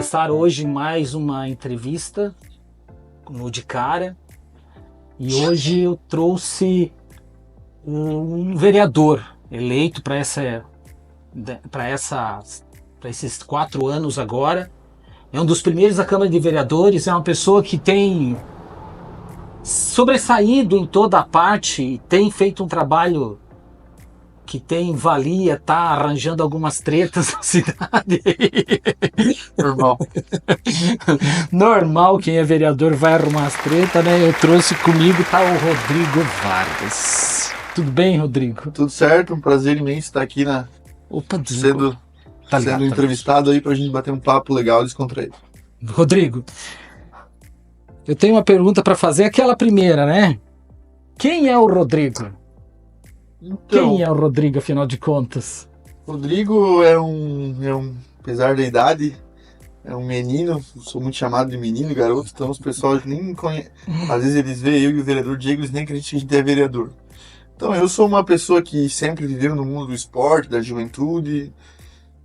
começar hoje mais uma entrevista no De Cara. E hoje eu trouxe um vereador eleito para esses 4 anos agora. É um dos primeiros da Câmara de Vereadores, é uma pessoa que tem sobressaído em toda a parte, tem feito um trabalho que tem valia, tá arranjando algumas tretas na cidade. Normal. Normal, quem é vereador vai arrumar as tretas, né? Eu trouxe comigo, tá o Rodrigo Vargas. Tudo bem, Rodrigo? Tudo certo, um prazer imenso estar aqui sendo entrevistado aí pra gente bater um papo legal e descontraído. Rodrigo, eu tenho uma pergunta para fazer, aquela primeira, né? Quem é o Rodrigo? Então, Quem é o Rodrigo, afinal de contas? Rodrigo apesar da idade, é um menino, sou muito chamado de menino, garoto, então os pessoal nem me conhecem. Às vezes eles veem eu e o vereador Diego, eles nem acreditam que a gente é vereador. Então eu sou uma pessoa que sempre viveu no mundo do esporte, da juventude,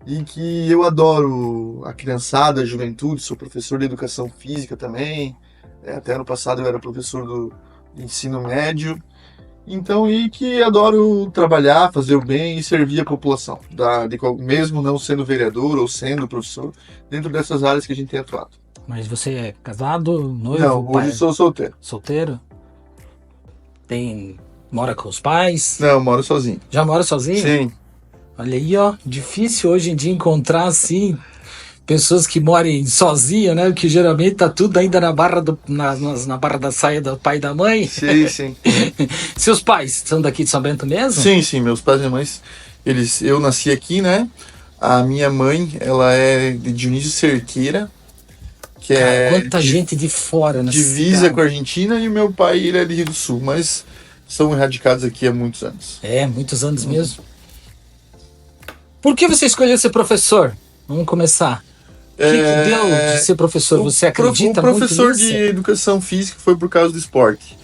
e que eu adoro a criançada, a juventude, sou professor de educação física também, até ano passado eu era professor do ensino médio. Então, e que adoro trabalhar, fazer o bem e servir a população, mesmo não sendo vereador ou sendo professor, dentro dessas áreas que a gente tem atuado. Mas você é casado, noivo? Não, hoje sou solteiro. Solteiro? Mora com os pais? Não, moro sozinho. Já mora sozinho? Sim. Olha aí, ó, difícil hoje em dia encontrar, assim, pessoas que morem sozinhas, né? Porque geralmente tá tudo ainda na barra da saia do pai e da mãe. Sim, sim. Seus pais são daqui de São Bento mesmo? Sim, sim, meus pais e minha mãe, eu nasci aqui, né? A minha mãe, ela é de Dionísio Cerqueira, que quanta gente de fora, né? Divisa com a Argentina, e o meu pai, ele é de Rio do Sul, mas são radicados aqui há muitos anos. Muitos anos mesmo. Por que você escolheu ser professor? Vamos começar. O que deu de ser professor? Você acredita muito nisso? O professor de educação física foi por causa do esporte.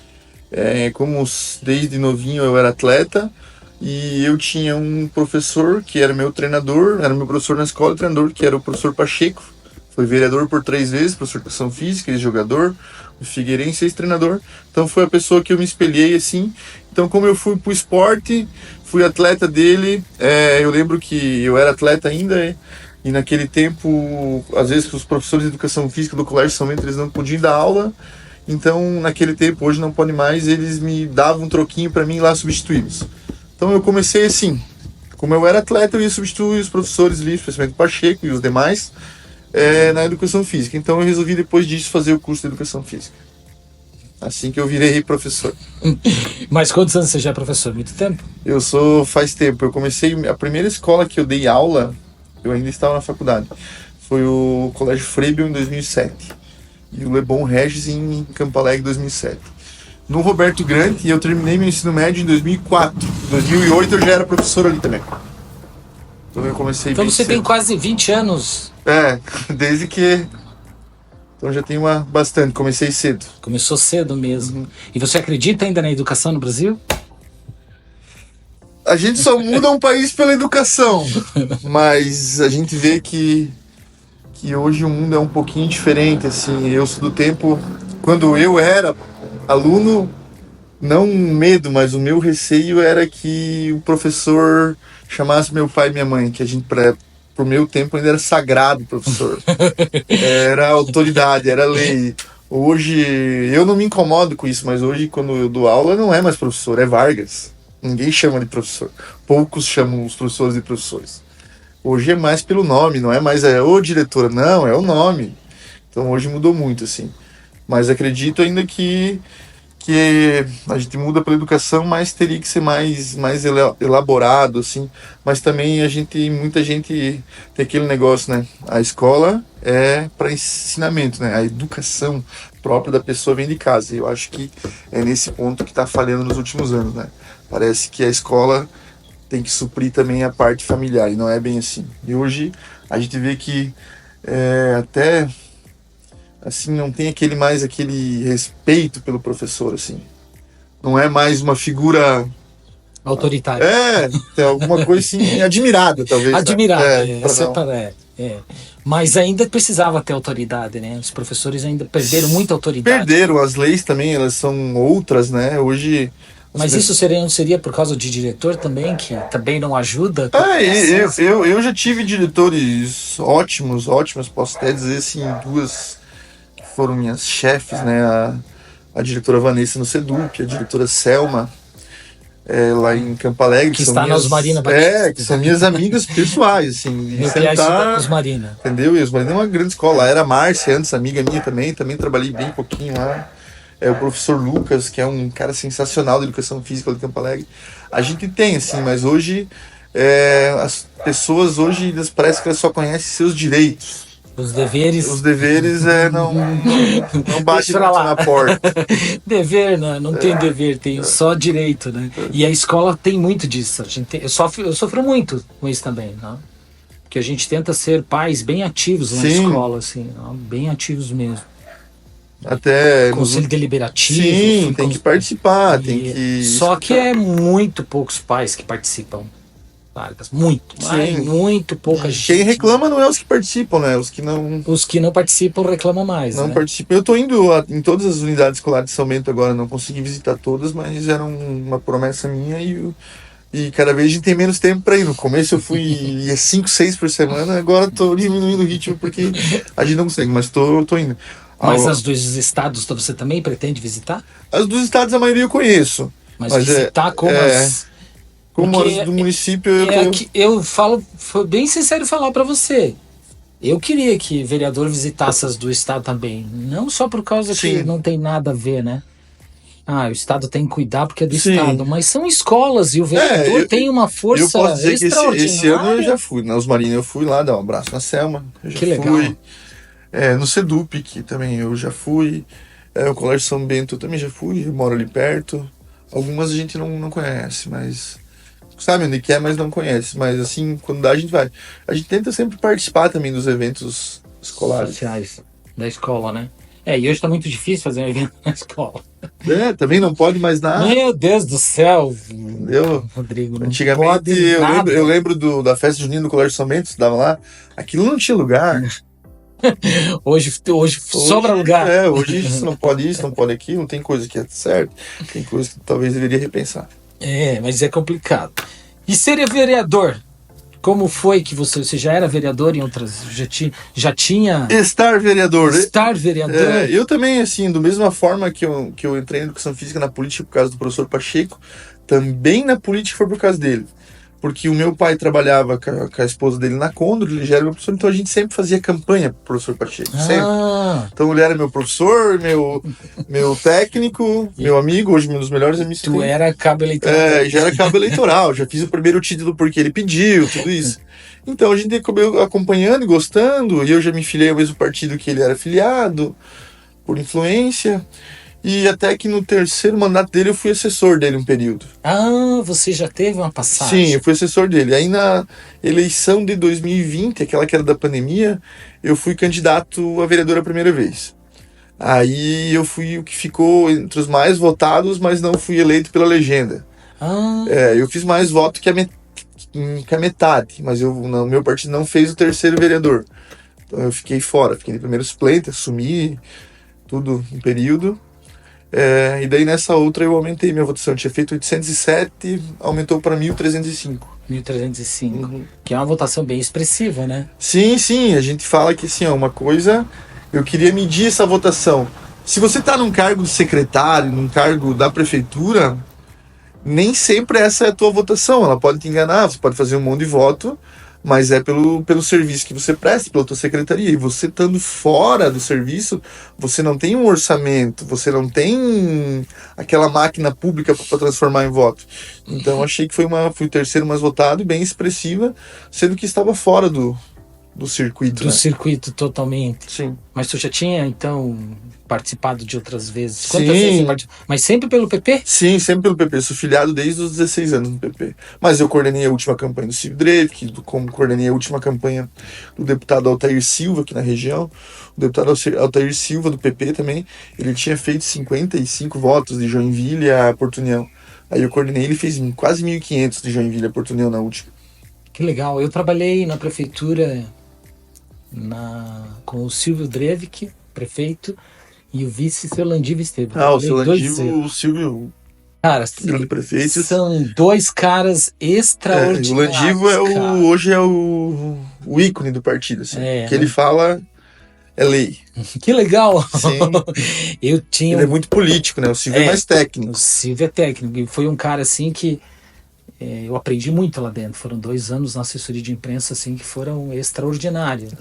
Como desde novinho eu era atleta, e eu tinha um professor que era meu treinador, era meu professor na escola, treinador, que era o professor Pacheco. Foi vereador por 3 vezes, professor de educação física, ex-jogador, o Figueirense, ex-treinador. Então foi a pessoa que eu me espelhei assim. Então, como eu fui pro esporte, fui atleta dele, eu lembro que eu era atleta ainda, e naquele tempo, às vezes os professores de educação física do Colégio São Bento, eles não podiam dar aula. Então, naquele tempo, hoje não pode mais, eles me davam um troquinho para mim lá substituí-los. Então eu comecei assim, como eu era atleta, eu ia substituir os professores ali, especialmente o Pacheco e os demais, na educação física. Então eu resolvi depois disso fazer o curso de educação física. Assim que eu virei professor. Mas quantos anos você já é professor? Muito tempo? Faz tempo. Eu comecei, a primeira escola que eu dei aula, eu ainda estava na faculdade, foi o Colégio Frebel em 2007. E o Lebon Regis em Campo Alegre em 2007. No Roberto Grande, eu terminei meu ensino médio em 2004. Em 2008 eu já era professor ali também. Então eu comecei Então bem você cedo. tem quase 20 anos. Desde que... Então já tenho bastante, comecei cedo. Começou cedo mesmo. Uhum. E você acredita ainda na educação no Brasil? A gente só muda um país pela educação. Mas a gente vê que hoje o mundo é um pouquinho diferente, assim. Eu sou do tempo, quando eu era aluno, não um medo, mas o meu receio era que o professor chamasse meu pai e minha mãe, que a gente, pro meu tempo, ainda era sagrado o professor. Era autoridade, era lei. Hoje, eu não me incomodo com isso, mas hoje, quando eu dou aula, não é mais professor, é Vargas. Ninguém chama de professor. Poucos chamam os professores de professores. Hoje é mais pelo nome, não é mais ô diretora, não, é o nome. Então hoje mudou muito, assim. Mas acredito ainda que a gente muda pela educação, mas teria que ser mais elaborado, assim. Mas também muita gente tem aquele negócio, né? A escola é para ensinamento, né? A educação própria da pessoa vem de casa. E eu acho que é nesse ponto que está falhando nos últimos anos, né? Parece que a escola tem que suprir também a parte familiar, e não é bem assim. E hoje a gente vê que até assim não tem aquele respeito pelo professor, assim. Não é mais uma figura autoritária. Tem alguma coisa assim admirada, talvez. Admirada, né? Mas ainda precisava ter autoridade, né? Os professores ainda perderam muita autoridade. Perderam, as leis também, elas são outras, né? Hoje... Mas isso não seria por causa de diretor também, que também não ajuda? Eu já tive diretores ótimos, posso até dizer assim, duas que foram minhas chefes, né? A diretora Vanessa no Sedup, a diretora Selma, lá em Campo Alegre. Que está na Osmarina Batista. Que são minhas amigas pessoais, assim. Meu pai estuda Osmarina. Entendeu? E Osmarina é uma grande escola. Lá era a Márcia, antes amiga minha também trabalhei bem pouquinho lá. O professor Lucas, que é um cara sensacional da educação física de Campo Alegre. A gente tem, assim, mas hoje as pessoas hoje parece que elas só conhecem seus direitos. Os deveres não bate na porta. Dever, não tem dever, tem só direito, né? E a escola tem muito disso. Eu sofro muito com isso também, não? Porque a gente tenta ser pais bem ativos na escola, assim, não? Bem ativos mesmo. Até conselho deliberativo. Sim, tem que participar, tem que... Só que é muito poucos pais que participam. Muito pouca gente. Quem reclama não é os que participam, né? Os que não participam reclamam mais. Não participam. Eu tô indo em todas as unidades escolares de São Bento agora, não consegui visitar todas, mas era uma promessa minha e cada vez a gente tem menos tempo para ir. No começo eu fui 5, 6 por semana, agora tô diminuindo o ritmo porque a gente não consegue, mas tô indo. Mas as dos estados você também pretende visitar? As dos estados a maioria eu conheço. Mas visitar como as... Como as do município... Eu falo, foi bem sincero falar para você. Eu queria que o vereador visitasse as do estado também. Não só por causa que não tem nada a ver, né? O estado tem que cuidar porque é do estado. Mas são escolas e o vereador tem uma força extraordinária. Eu posso dizer que esse ano eu já fui. Na Osmarina eu fui lá dar um abraço na Selma. Que legal. Fui. No Sedup, que também eu já fui. O Colégio São Bento eu também já fui. Eu moro ali perto. Algumas a gente não conhece, mas... Sabe onde que é, mas não conhece. Mas assim, quando dá, a gente vai. A gente tenta sempre participar também dos eventos escolares. Sociais da escola, né? E hoje tá muito difícil fazer um evento na escola. Também não pode mais nada. Meu Deus do céu! Entendeu? Rodrigo, não antigamente pode eu lembro da festa junina do Colégio São Bento, estava lá. Aquilo não tinha lugar. hoje sobra lugar. Hoje isso não pode isso, não pode aquilo, não tem coisa que é certo, tem coisa que talvez deveria repensar. Mas é complicado. E ser vereador? Como foi que você já era vereador em outras... Já tinha... Estar vereador. Eu também, assim, da mesma forma que eu entrei na educação física na política por causa do professor Pacheco, também na política foi por causa dele. Porque o meu pai trabalhava com a esposa dele na Condor, ele já era meu professor, então a gente sempre fazia campanha pro professor Pacheco, sempre. Então ele era meu professor, meu técnico, meu amigo, hoje um dos melhores amigos. Tu era cabo eleitoral. Já era cabo eleitoral, já fiz o primeiro título porque ele pediu, tudo isso. Então a gente acabou acompanhando e gostando, e eu já me filiei ao mesmo partido que ele era filiado, por influência. E até que no terceiro mandato dele eu fui assessor dele um período. Você já teve uma passagem? Sim, eu fui assessor dele. Aí na eleição de 2020, aquela que era da pandemia, eu fui candidato a vereador a primeira vez. Aí eu fui o que ficou entre os mais votados, mas não fui eleito pela legenda. Eu fiz mais voto que a metade, mas meu partido não fez o terceiro vereador. Então eu fiquei fora, fiquei de primeiro suplente, assumi tudo um período. E daí nessa outra eu aumentei minha votação. Eu tinha feito 807, aumentou para 1.305. 1.305, que é uma votação bem expressiva, né? Sim, a gente fala que assim, uma coisa, eu queria medir essa votação. Se você está num cargo de secretário, num cargo da prefeitura, nem sempre essa é a tua votação. Ela pode te enganar, você pode fazer um monte de voto, mas é pelo serviço que você presta, pela tua secretaria. E você estando fora do serviço, você não tem um orçamento, você não tem aquela máquina pública para transformar em voto. Então achei que fui o terceiro mais votado e bem expressiva, sendo que estava fora do circuito. Do circuito totalmente. Sim. Mas tu já tinha, então, participado de outras vezes? Quantas vezes você participou? Mas sempre pelo PP? Sim, sempre pelo PP. Sou filiado desde os 16 anos no PP. Mas eu coordenei a última campanha do Silvio Dreyfus, como coordenei a última campanha do deputado Altair Silva aqui na região. O deputado Altair Silva do PP também, ele tinha feito 55 votos de Joinville a Porto União. Aí eu coordenei, ele fez quase 1.500 de Joinville a Porto União na última. Que legal. Eu trabalhei na prefeitura com o Silvio Drevik, prefeito, e o vice, seu Landivo Esteves. O seu Landivo, o Silvio, cara, grande prefeito. São dois caras extraordinários. O Landivo hoje é o ícone do partido, assim. O que ele fala é lei. Que legal! Sim. Ele é muito político, né? O Silvio é mais técnico. O Silvio é técnico. E foi um cara, assim, que eu aprendi muito lá dentro. Foram 2 anos na assessoria de imprensa, assim, que foram extraordinários.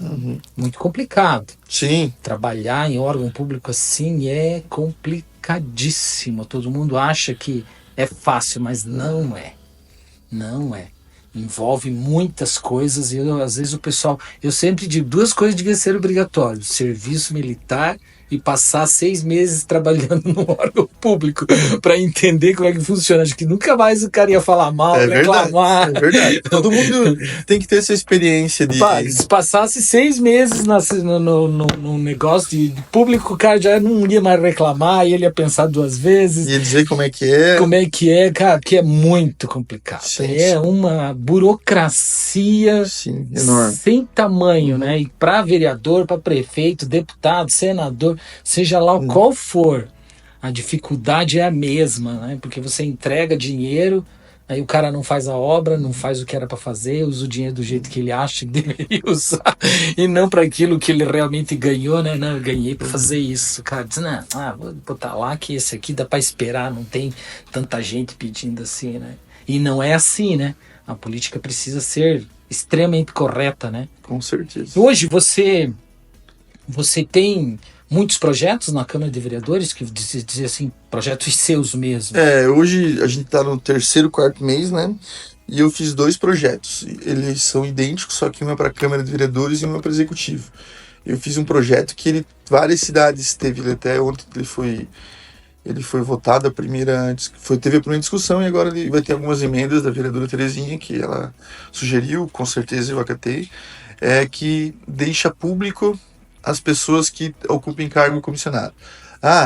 Muito complicado. Sim. Trabalhar em órgão público, assim, é complicadíssimo. Todo mundo acha que é fácil, mas não é. Não é. Envolve muitas coisas e às vezes o pessoal... Eu sempre digo, 2 coisas deviam ser obrigatórias. Serviço militar e passar 6 meses trabalhando no órgão público para entender como é que funciona. Acho que nunca mais o cara ia falar mal, reclamar. É verdade. Todo mundo tem que ter essa experiência de... Se passasse 6 meses no negócio de público, o cara já não ia mais reclamar, e ele ia pensar 2 vezes. Ia dizer como é que é. Como é que é, cara, que é muito complicado. Sim. Uma burocracia enorme. Sem tamanho, né? E para vereador, para prefeito, deputado, senador, seja lá qual for, a dificuldade é a mesma, né? Porque você entrega dinheiro, aí o cara não faz a obra, não faz o que era para fazer, usa o dinheiro do jeito que ele acha que deveria usar, e não para aquilo que ele realmente ganhou, né? Não, eu ganhei para fazer isso. O cara diz, não, vou botar lá que esse aqui dá para esperar, não tem tanta gente pedindo assim, né? E não é assim, né? A política precisa ser extremamente correta, né? Com certeza. Hoje você tem muitos projetos na Câmara de Vereadores, que dizer assim, projetos seus mesmo. Hoje a gente está no 3º, 4º mês, né? E eu fiz 2 projetos. Eles são idênticos, só que um é para a Câmara de Vereadores e um é para o Executivo. Eu fiz um projeto que várias cidades teve, até ontem ele foi votado, teve a primeira discussão e agora ele vai ter algumas emendas da vereadora Terezinha, que ela sugeriu, com certeza eu acatei, que deixa público as pessoas que ocupem cargo comissionado.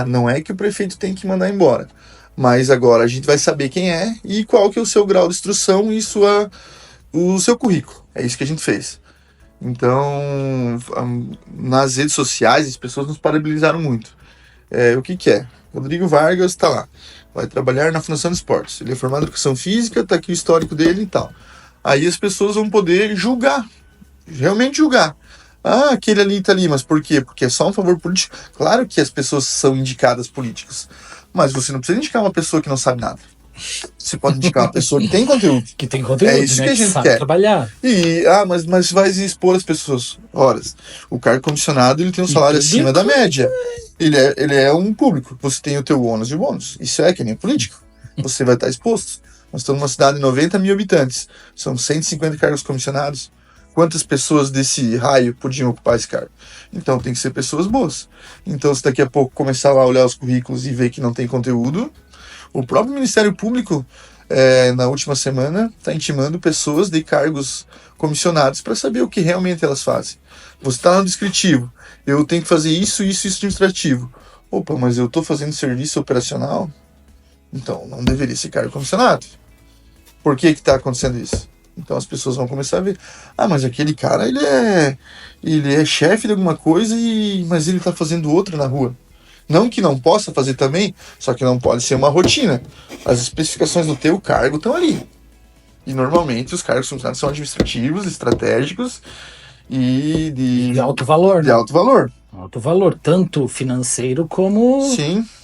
Não é que o prefeito tem que mandar embora, mas agora a gente vai saber quem é e qual que é o seu grau de instrução e o seu currículo. É isso que a gente fez. Então, nas redes sociais, as pessoas nos parabenizaram muito. O que é? Rodrigo Vargas está lá, vai trabalhar na Fundação de Esportes. Ele é formado em Educação Física, está aqui o histórico dele e tal. Aí as pessoas vão poder julgar, realmente julgar. Aquele ali tá ali, mas por quê? Porque é só um favor político. Claro que as pessoas são indicadas políticas, mas você não precisa indicar uma pessoa que não sabe nada. Você pode indicar uma pessoa que tem conteúdo. Que tem conteúdo, é isso, né, que a gente sabe quer trabalhar. E, mas vai expor as pessoas. Horas. O cargo comissionado, ele tem um salário acima da média. Ele é um público. Você tem o teu ônus e o bônus. Isso é que nem político. Você vai estar exposto. Nós estamos numa cidade de 90 mil habitantes. São 150 cargos comissionados. Quantas pessoas desse raio podiam ocupar esse cargo? Então tem que ser pessoas boas. Então, se daqui a pouco começar a olhar os currículos e ver que não tem conteúdo, o próprio Ministério Público, na última semana, está intimando pessoas de cargos comissionados para saber o que realmente elas fazem. Você está no descritivo, eu tenho que fazer isso administrativo. Opa, mas eu estou fazendo serviço operacional? Então, não deveria ser cargo comissionado. Por que está acontecendo isso? Então as pessoas vão começar a ver, mas aquele cara, ele é chefe de alguma coisa, mas ele está fazendo outra na rua. Não que não possa fazer também, só que não pode ser uma rotina. As especificações do teu cargo estão ali. E normalmente os cargos comissionados são administrativos, estratégicos e de alto valor. De alto valor. Alto valor, tanto financeiro como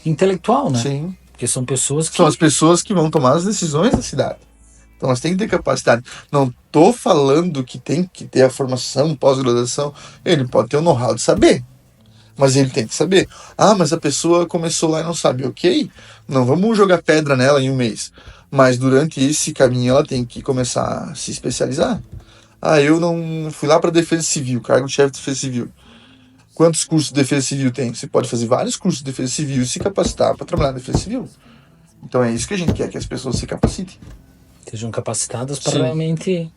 intelectual, né? Sim. Porque são pessoas que... São as pessoas que vão tomar as decisões da cidade. Então elas têm que ter capacidade. Não estou falando que tem que ter a formação, pós-graduação. Ele pode ter o know-how de saber. Mas ele tem que saber. Mas a pessoa começou lá e não sabe. Ok, não vamos jogar pedra nela em um mês. Mas durante esse caminho ela tem que começar a se especializar. Eu não fui lá para Defesa Civil, cargo de chefe de Defesa Civil. Quantos cursos de Defesa Civil tem? Você pode fazer vários cursos de Defesa Civil e se capacitar para trabalhar na Defesa Civil. Então é isso que a gente quer, que as pessoas se capacitem. Sejam capacitadas para realmente...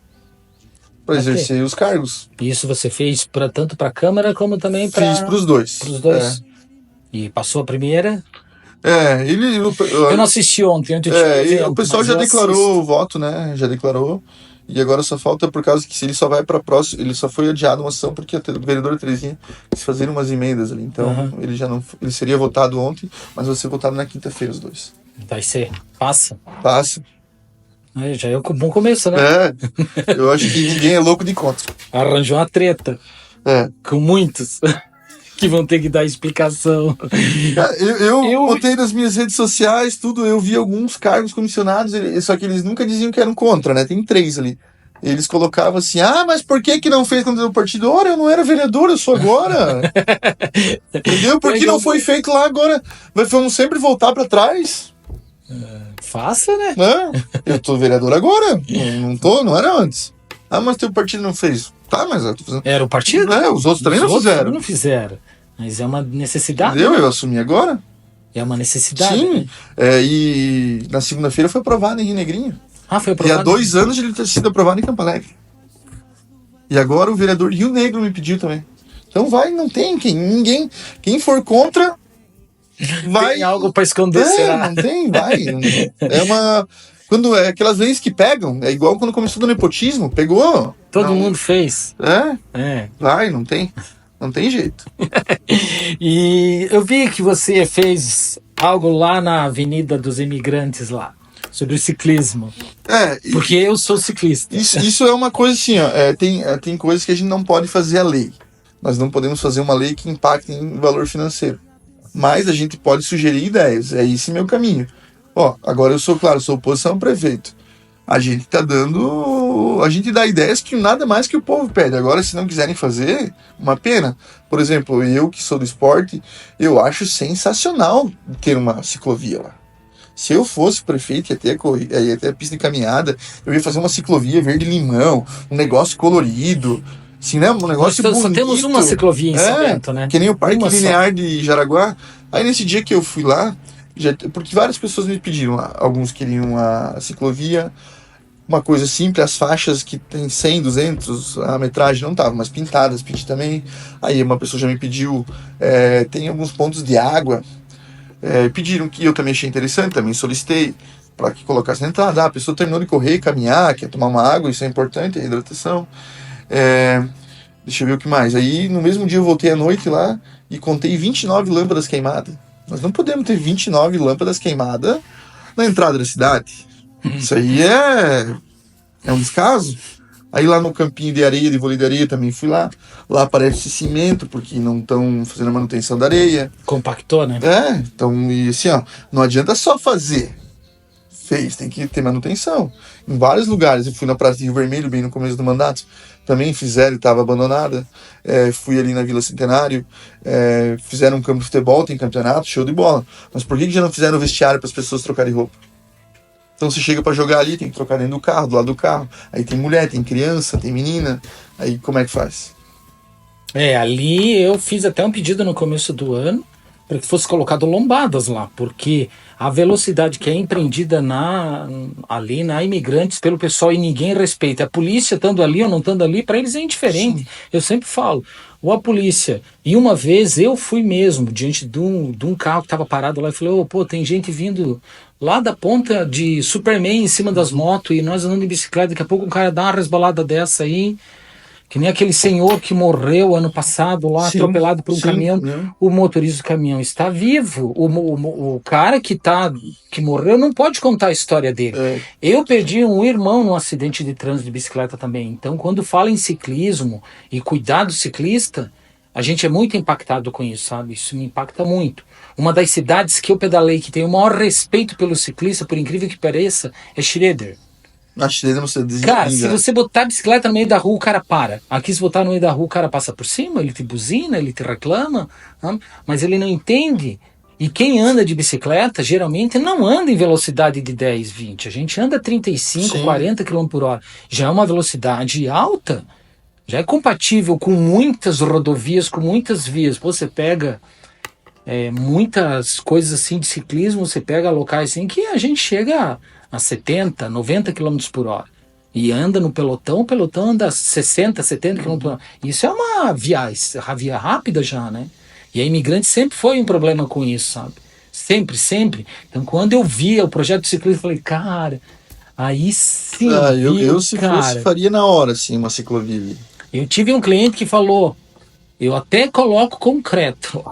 Para exercer os cargos. E isso você fez tanto para a Câmara como também para... Fiz para os dois. Para os dois. E passou a primeira? Eu não assisti ontem. O pessoal já declarou o voto, né? Já declarou. E agora só falta por causa que se ele só vai para próximo, ele só foi adiado uma sessão porque o vereador Terezinha quis fazer umas emendas ali. Então ele já não, ele seria votado ontem, mas vai ser votado na quinta-feira os dois. Vai ser. Passa. Passa. Já é um bom começo, né? Eu acho que ninguém é louco de contra. Arranjou uma treta. Com muitos que vão ter que dar explicação. Eu botei nas minhas redes sociais, tudo, eu vi alguns cargos comissionados, só que eles nunca diziam que eram contra, né? Tem 3 ali. Eles colocavam assim, mas por que não fez quando deu partido? Ora, eu não era vereador, eu sou agora. Entendeu? Por que não foi feito lá agora? Vamos sempre voltar para trás. Faça, né? Eu tô vereador agora, não era antes. Mas teu partido não fez. Tá, mas eu tô fazendo. Era o partido? Os outros também não fizeram. Não fizeram. Mas é uma necessidade. Entendeu? Né? Eu assumi agora. É uma necessidade. Sim. Né? E na segunda-feira foi aprovado em Rio Negrinho. Foi aprovado. E há 2 anos ele ter sido aprovado em Campo Alegre. E agora o vereador de Rio Negro me pediu também. Então não tem ninguém. Quem for contra, vai. Tem algo para esconder, será? Não tem, vai. Quando é aquelas leis que pegam, é igual quando começou do nepotismo, pegou. Todo mundo fez. Vai, não tem jeito. E eu vi que você fez algo lá na Avenida dos Imigrantes lá, sobre o ciclismo. Porque eu sou ciclista. Isso é uma coisa assim, tem coisas que a gente não pode fazer a lei. Nós não podemos fazer uma lei que impacte em valor financeiro. Mas a gente pode sugerir ideias, é esse meu caminho. Agora eu sou oposição ao prefeito. A gente dá ideias que nada mais que o povo pede. Agora, se não quiserem fazer, uma pena. Por exemplo, eu que sou do esporte, eu acho sensacional ter uma ciclovia lá. Se eu fosse prefeito, ia ter a pista de caminhada, eu ia fazer uma ciclovia verde-limão, um negócio colorido, assim, né? Um negócio bonito. Só temos uma ciclovia em Salento, né? Que nem o Parque Linear de Jaraguá. Aí nesse dia que eu fui lá, porque várias pessoas me pediram, alguns queriam a ciclovia, uma coisa simples, as faixas que tem 100, 200, a metragem não tava, mas pintadas, pedi também. Aí uma pessoa já me pediu, tem alguns pontos de água, pediram, que eu também achei interessante, também solicitei para que colocasse na entrada. A pessoa terminou de correr, caminhar, quer tomar uma água, isso é importante, a hidratação. Deixa eu ver o que mais. Aí no mesmo dia eu voltei à noite lá e contei 29 lâmpadas queimadas. Nós não podemos ter 29 lâmpadas queimadas na entrada da cidade. Isso aí é um descaso. Aí lá no campinho de areia, de vôlei de areia, também fui lá. Lá aparece cimento, porque não estão fazendo a manutenção da areia. Compactou, né? Então, e assim, não adianta só fazer. Tem que ter manutenção. Em vários lugares, eu fui na Praça de Rio Vermelho, bem no começo do mandato, também fizeram e estava abandonada. Fui ali na Vila Centenário, fizeram um campo de futebol, tem campeonato, show de bola. Mas por que já não fizeram vestiário para as pessoas trocarem roupa? Então você chega para jogar ali, tem que trocar dentro do carro, do lado do carro. Aí tem mulher, tem criança, tem menina. Aí como é que faz? Ali eu fiz até um pedido no começo do ano para que fosse colocado lombadas lá, porque a velocidade que é empreendida ali na Imigrantes pelo pessoal e ninguém respeita. A polícia estando ali ou não estando ali, para eles é indiferente. Sim. Eu sempre falo, ou a polícia. E uma vez eu fui mesmo diante de um carro que estava parado lá e falei, tem gente vindo lá da ponta de Superman em cima das motos e nós andando de bicicleta, daqui a pouco um cara dá uma resbalada dessa aí. Que nem aquele senhor que morreu ano passado lá, atropelado por um caminhão. Né? O motorista do caminhão está vivo. O cara que morreu não pode contar a história dele. Eu perdi um irmão num acidente de trânsito de bicicleta também. Então, quando fala em ciclismo e cuidar do ciclista, a gente é muito impactado com isso, sabe? Isso me impacta muito. Uma das cidades que eu pedalei que tem o maior respeito pelo ciclista, por incrível que pareça, é Schroeder. Cara, se você botar a bicicleta no meio da rua, o cara para. Aqui, se botar no meio da rua, o cara passa por cima, ele te buzina, ele te reclama, mas ele não entende. E quem anda de bicicleta, geralmente, não anda em velocidade de 10, 20. A gente anda 35, 40 km por hora. Já é uma velocidade alta. Já é compatível com muitas rodovias, com muitas vias. Você pega muitas coisas assim de ciclismo, você pega locais assim que a gente chega a 70, 90 km por hora. E anda no pelotão, o pelotão anda 60, 70 km por hora. Isso é uma via rápida já, né? E a Imigrante sempre foi um problema com isso, sabe? Sempre. Então, quando eu via o projeto de ciclismo, eu falei, cara, Aí sim, eu se cara. fosse, faria na hora, assim, uma ciclovia ali. Eu tive um cliente que falou, eu até coloco concreto.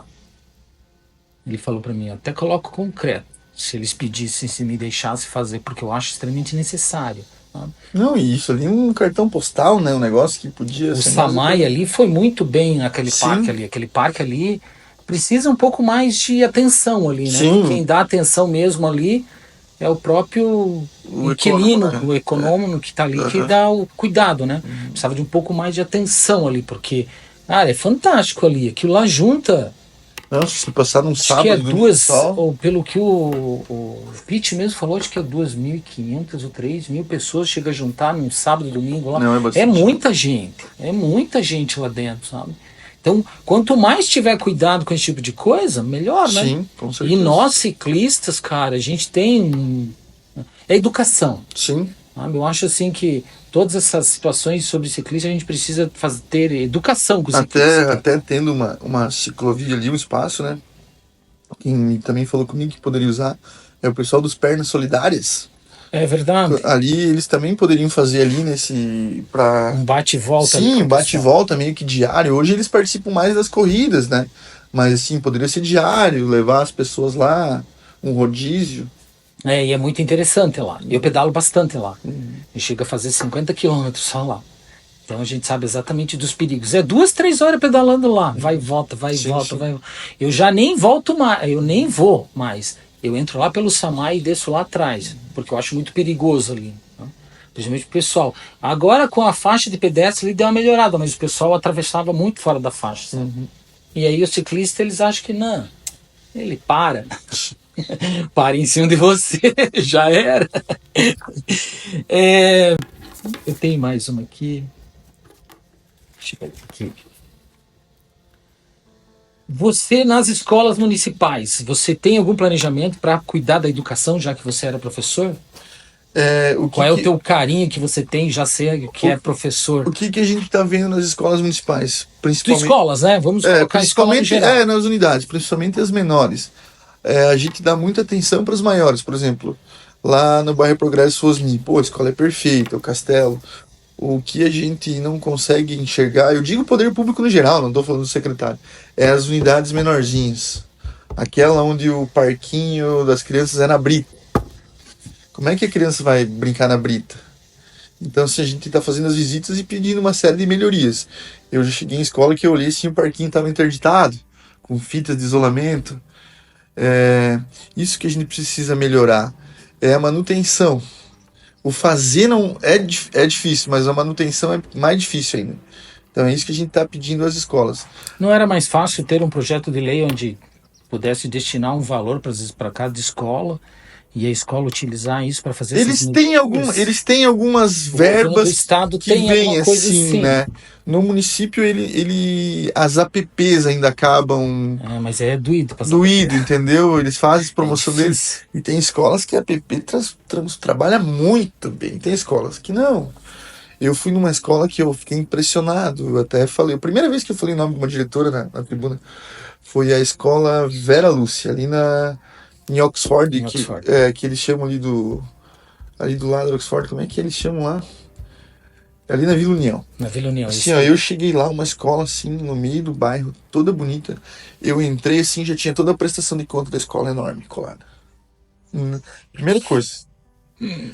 Ele falou para mim, eu até coloco concreto. Se eles pedissem, se me deixasse fazer, porque eu acho extremamente necessário. Sabe? Não, e isso ali, um cartão postal, né? Um negócio que podia O ser Samay ali foi muito bem naquele Sim. parque ali. Aquele parque ali precisa um pouco mais de atenção ali, né? Sim. Quem dá atenção mesmo ali é o próprio inquilino, né? o econômico que está ali, que dá o cuidado, né? Precisava de um pouco mais de atenção ali, porque, cara, é fantástico ali. Aquilo lá junta. Nossa, se passar num Acho sábado, que é domingo, duas, sol. ou pelo que o Pete mesmo falou, acho que é 2.500 ou 3.000 pessoas chega a juntar num sábado, domingo lá. Não, é bastante. É muita gente lá dentro, sabe? Então, quanto mais tiver cuidado com esse tipo de coisa, melhor, né? Sim, com certeza. E nós ciclistas, cara, a gente tem educação. Sim. Sabe? Eu acho assim que todas essas situações sobre ciclista a gente precisa ter educação com o ciclista. Até tendo uma ciclovia ali, um espaço, né? Quem também falou comigo que poderia usar é o pessoal dos Pernas Solidárias. É verdade. Ali eles também poderiam fazer ali Um bate e volta. Sim, um bate e volta meio que diário. Hoje eles participam mais das corridas, né? Mas assim, poderia ser diário, levar as pessoas lá, um rodízio. E é muito interessante lá. Eu pedalo bastante lá. Eu chego a fazer 50 quilômetros só lá. Então a gente sabe exatamente dos perigos. É 2, 3 horas pedalando lá. Vai e volta, vai e volta, vai. Eu já nem volto mais, eu nem vou mais. Eu entro lá pelo Samay e desço lá atrás, porque eu acho muito perigoso ali. Né? Principalmente o pessoal. Agora com a faixa de pedestre ele deu uma melhorada, mas o pessoal atravessava muito fora da faixa. E aí os ciclistas eles acham que não. Ele para. Para em cima de você. Já era. Eu tenho mais uma aqui. Deixa eu ver aqui. Você, nas escolas municipais, você tem algum planejamento para cuidar da educação, já que você era professor? Qual é o teu carinho que você tem, já ser que é professor? O que a gente está vendo nas escolas municipais? Principalmente escolas, né? Vamos colocar escola em geral. Nas unidades, principalmente as menores. A gente dá muita atenção para as maiores, por exemplo, lá no bairro Progresso Osni, a escola é perfeita, o castelo. O que a gente não consegue enxergar, eu digo poder público no geral, não estou falando do secretário, é as unidades menorzinhas. Aquela onde o parquinho das crianças é na brita. Como é que a criança vai brincar na brita? Então, assim, a gente está fazendo as visitas e pedindo uma série de melhorias. Eu já cheguei em escola que eu olhei assim, o parquinho estava interditado, com fitas de isolamento. Isso que a gente precisa melhorar é a manutenção. O fazer não é difícil, mas a manutenção é mais difícil ainda. Então é isso que a gente está pedindo às escolas. Não era mais fácil ter um projeto de lei onde pudesse destinar um valor para cada escola e a escola utilizar isso para fazer Eles têm algumas verbas estado que tem vêm assim, né? No município as APPs ainda acabam mas é doído, entendeu? Eles fazem promoção deles e tem escolas que a APP trabalha muito bem. Tem escolas que não. Eu fui numa escola que eu fiquei impressionado. Eu até falei, a primeira vez que eu falei o nome de uma diretora na tribuna foi a escola Vera Lúcia, ali em Oxford, que eles chamam ali do lado de Oxford, como é que eles chamam lá? Ali na Vila União. Na Vila União. Assim, eu cheguei lá, uma escola assim, no meio do bairro, toda bonita. Eu entrei assim, já tinha toda a prestação de conta da escola enorme, colada. Primeira coisa.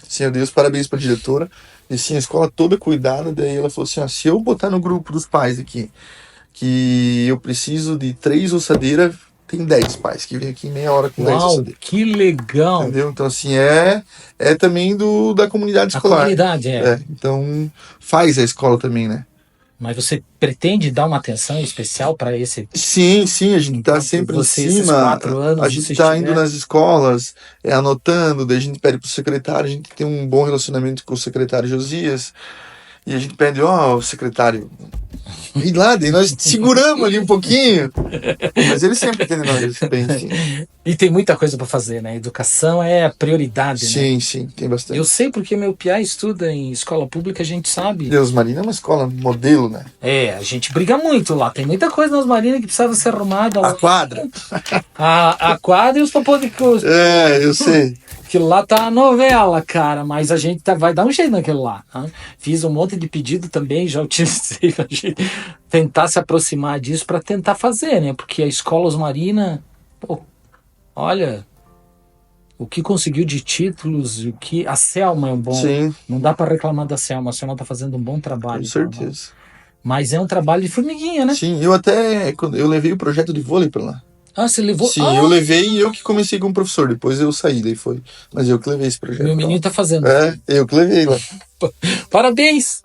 Assim, eu dei os parabéns pra diretora. E assim, a escola toda cuidada. Daí ela falou assim, se eu botar no grupo dos pais aqui, que eu preciso de 3 ossadeiras, tem 10 pais que vêm aqui em meia hora com 10 ossadeiras. Que legal! Entendeu? Então, assim, é também da comunidade escolar. Comunidade, então, faz a escola também, né? Mas você pretende dar uma atenção especial para esse... Sim, a gente está sempre em cima. 4 anos, a gente está indo nas escolas, anotando, daí a gente pede para o secretário, a gente tem um bom relacionamento com o secretário Josias, e a gente pede, o secretário, e lá, daí nós seguramos ali um pouquinho, mas ele sempre entende nós bem, sim. E tem muita coisa para fazer, né? Educação é a prioridade, Sim, né? sim, tem bastante. Eu sei porque meu piá estuda em escola pública, a gente sabe. Deus Marina é uma escola modelo, né? É, a gente briga muito lá. Tem muita coisa nas marinas que precisava ser arrumada. A quadra. A quadra e os popô de cruz. É, eu sei. Aquilo lá tá novela, cara, mas a gente vai dar um jeito naquilo lá. Tá? Fiz um monte de pedido também, já utilizei pra gente tentar se aproximar disso para tentar fazer, né? Porque a escola Osmarina, pô, olha, o que conseguiu de títulos, o que a Selma é um bom. Sim. Não dá para reclamar da Selma, a Selma tá fazendo um bom trabalho. Com certeza. Mas é um trabalho de formiguinha, né? Sim, eu levei o projeto de vôlei pra lá. Ah, você levou? Sim, eu levei e eu que comecei como professor. Depois eu saí, daí foi. Mas eu que levei esse projeto. Meu menino tá fazendo. É, eu que levei lá. Parabéns!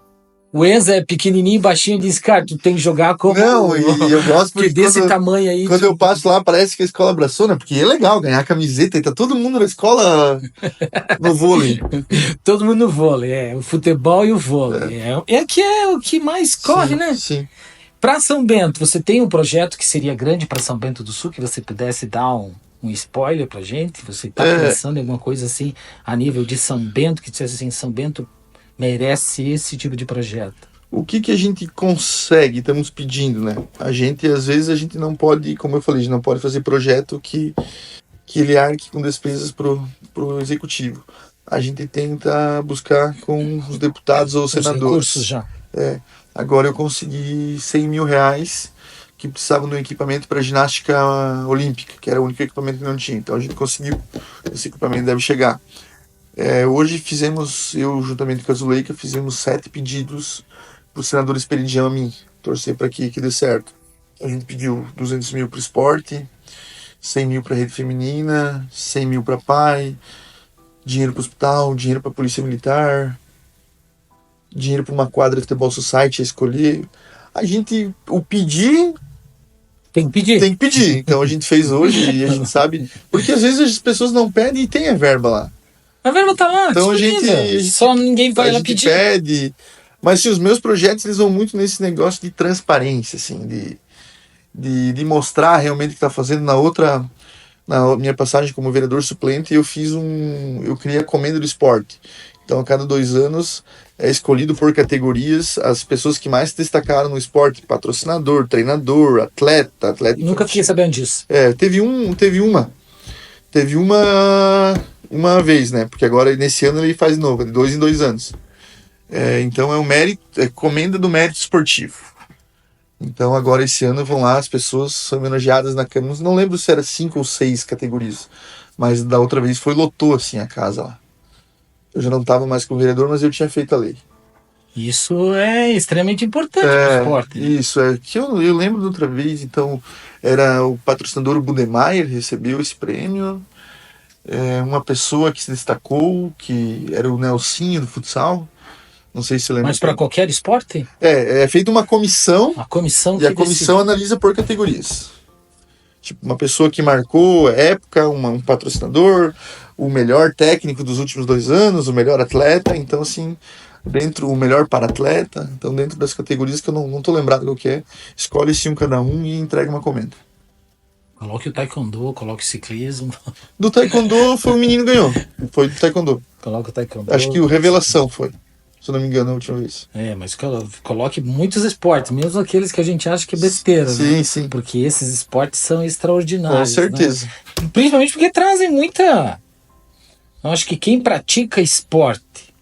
O Enzo é pequenininho, baixinho, diz, cara, tu tem que jogar como... Não, e eu gosto porque desse tamanho aí... Quando eu passo lá, parece que a escola abraçou, né? Porque é legal ganhar camiseta e tá todo mundo na escola no vôlei. Todo mundo no vôlei, o futebol e o vôlei. É que é o que mais corre, Sim, né? sim. Para São Bento, você tem um projeto que seria grande para São Bento do Sul, que você pudesse dar um spoiler pra gente? Você tá pensando em alguma coisa assim, a nível de São Bento, que dissesse assim, São Bento merece esse tipo de projeto? O que a gente consegue, estamos pedindo, né? Às vezes a gente não pode, como eu falei, a gente não pode fazer projeto que ele arque com despesas pro executivo. A gente tenta buscar com os deputados ou senadores. Recursos já. Agora eu consegui 100 mil reais que precisava de um equipamento para ginástica olímpica, que era o único equipamento que não tinha. Então a gente conseguiu, esse equipamento deve chegar. Hoje eu juntamente com a Zuleika, fizemos 7 pedidos para o senador Esperidião a mim, torcer para que dê certo. A gente pediu 200 mil para o esporte, 100 mil para a rede feminina, 100 mil para pai, dinheiro para o hospital, dinheiro para a polícia militar, dinheiro para uma quadra de futebol society a escolher. O pedir... Tem que pedir. Tem que pedir. Então a gente fez hoje e a gente sabe... Porque às vezes as pessoas não pedem e tem a verba lá. A verba tá lá, então só ninguém vai lá pedir. Pede. Mas os meus projetos eles vão muito nesse negócio de transparência, assim, de mostrar realmente o que está fazendo. Na minha passagem como vereador suplente, eu criei a Comenda do Esporte. Então, a cada 2 anos é escolhido por categorias as pessoas que mais se destacaram no esporte: patrocinador, treinador, atleta. Nunca fiquei sabendo disso. Teve uma vez, né? Porque agora nesse ano ele faz de novo, de 2 em 2 anos. Então é o mérito, comenda do mérito esportivo. Então agora esse ano vão lá, as pessoas são homenageadas na Câmara. Não lembro se era 5 ou 6 categorias, mas da outra vez lotou assim a casa lá. Eu já não estava mais como vereador, mas eu tinha feito a lei. Isso é extremamente importante para o esporte. Isso, que eu lembro da outra vez, então era o patrocinador o Budemeyer, recebeu esse prêmio. Uma pessoa que se destacou, que era o Nelsinho do futsal. Não sei se você lembra. Mas para qualquer esporte? É feita uma comissão. A comissão e a comissão analisa por categorias. Tipo, uma pessoa que marcou época, um patrocinador, o melhor técnico dos últimos 2 anos, o melhor atleta. Então, assim, o melhor para atleta. Então, dentro das categorias que eu não tô lembrado qual que é, escolhe-se cada um e entrega uma comenda. Coloque o taekwondo, coloque o ciclismo. Do taekwondo foi o menino que ganhou. Foi do taekwondo. Coloque o taekwondo. Acho que o Revelação foi. Se eu não me engano, a última vez. Mas coloque muitos esportes, mesmo aqueles que a gente acha que é besteira. Sim, né? sim. Porque esses esportes são extraordinários. Com certeza. Né? Principalmente porque trazem muita... Eu acho que quem pratica esporte,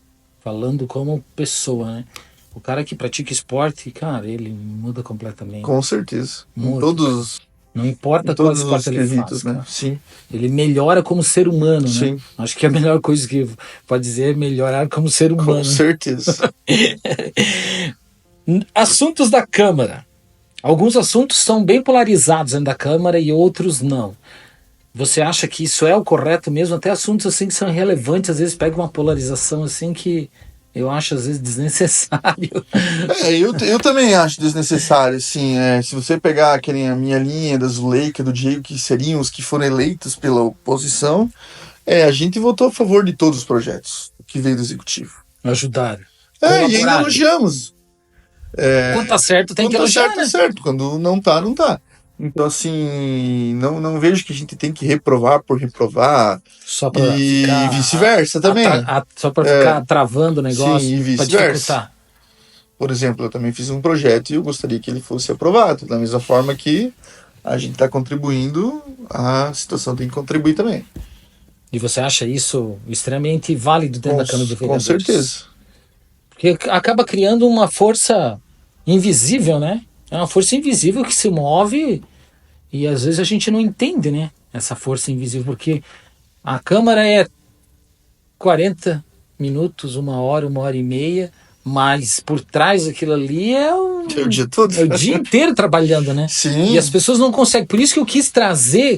falando como pessoa, né? O cara que pratica esporte, cara, ele muda completamente. Com certeza. Muda. Em todos... Não importa qual esporte ele faz, né? Sim. Ele melhora como ser humano, Sim. né? Acho que a melhor coisa que pode dizer é melhorar como ser humano. Com certeza. Assuntos da Câmara. Alguns assuntos são bem polarizados dentro da Câmara e outros não. Você acha que isso é o correto mesmo? Até assuntos assim que são relevantes, às vezes pega uma polarização assim que eu acho às vezes desnecessário. Eu também acho desnecessário, assim, se você pegar a minha linha da Zuleika, do Diego, que seriam os que foram eleitos pela oposição, a gente votou a favor de todos os projetos que veio do Executivo. Ajudaram. E ainda elogiamos. Quando tá certo tem que elogiar, tá certo. Quando não tá, não tá. Então, assim, não vejo que a gente tem que reprovar por reprovar Só pra e ficar. vice-versa também. Só pra ficar travando o Sim, negócio, e pra vice-versa. dificultar. Por exemplo, eu também fiz um projeto e eu gostaria que ele fosse aprovado. Da mesma forma que a gente está contribuindo, a situação tem que contribuir também. E você acha isso extremamente válido dentro da Câmara de Com Vereadores? certeza. Porque acaba criando uma força invisível, né? É uma força invisível que se move e às vezes a gente não entende, né? Essa força invisível, porque a Câmara é 40 minutos, uma hora e meia, mas por trás daquilo ali É o dia todo. é o dia inteiro trabalhando, né? Sim. E as pessoas não conseguem. Por isso que eu